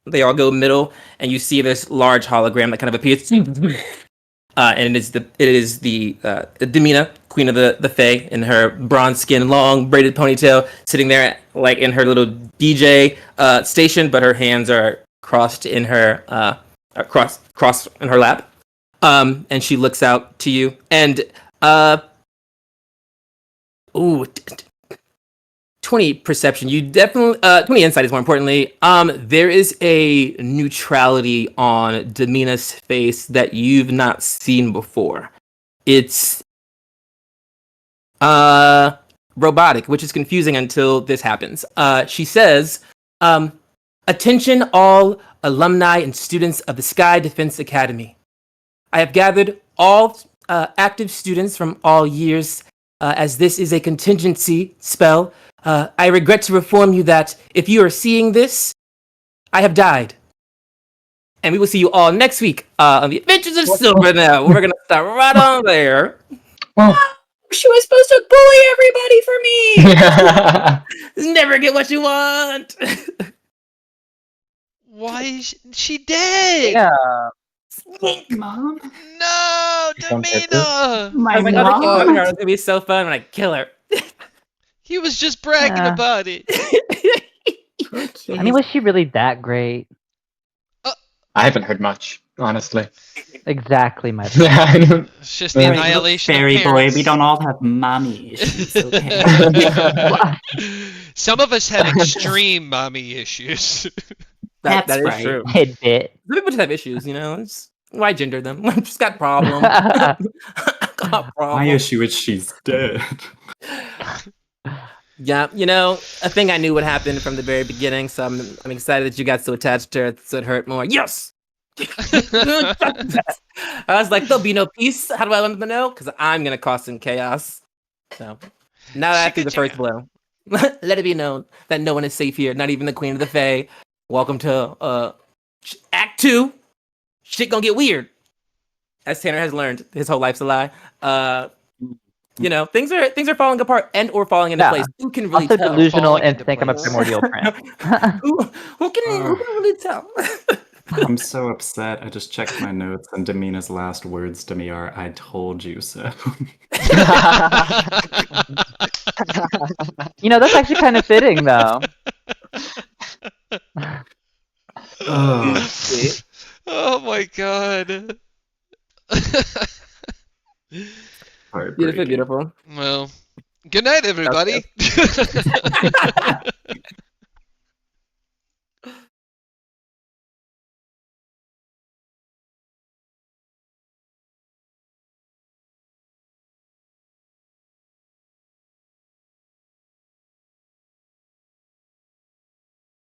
They all go middle, and you see this large hologram that kind of appears. And it is the Demina, Queen of the Fae, in her bronze skin, long braided ponytail, sitting there like in her little DJ station, but her hands are crossed in her crossed in her lap. And she looks out to you, and 20 perception. You definitely 20 insight is more importantly. There is a neutrality on Demina's face that you've not seen before. It's robotic, which is confusing until this happens. She says, "Attention all alumni and students of the Sky Defense Academy. I have gathered all active students from all years, as this is a contingency spell. I regret to inform you that if you are seeing this, I have died. And we will see you all next week on the Adventures of Silver now. We're going to start right on there." Well, She was supposed to bully everybody for me! Never get what you want. Why is she dead? Yeah. Mom? No, Demina! My I was like, oh, mom? it's going to be so fun when I kill her. He was just bragging Yeah. about it. I mean, was she really that great? I haven't heard much, honestly. Exactly, my point. Yeah, I don't- It's just the Right. annihilation Fairy of boy, parents. we don't all have mommy issues, okay? Some of us have extreme mommy issues. That That's is right. true. Tidbit. Some people just have issues, Why gender them? I've just got problems. Got My My issue is she's dead. Yeah, you know, a thing I knew would happen from the very beginning, so I'm excited that you got so attached to her, so it hurt more. Yes! I was like, there'll be no peace. How do I let them know? Because I'm gonna cause some chaos. So now that I threw the first blow, let it be known that no one is safe here, not even the Queen of the Fae. Welcome to Act 2. Shit gonna get weird. As Tanner has learned, his whole life's a lie. You know, things are falling apart and or falling into Yeah. place. Who can really Also tell? delusional Falling and into think I'm a place. primordial prince. Who can really tell? I'm so upset. I just checked my notes, and Demina's last words to me are, "I told you so." You know, that's actually kind of fitting, though. Oh, Oh my god. Beautiful, heartbreaking. beautiful. Well, good night, everybody.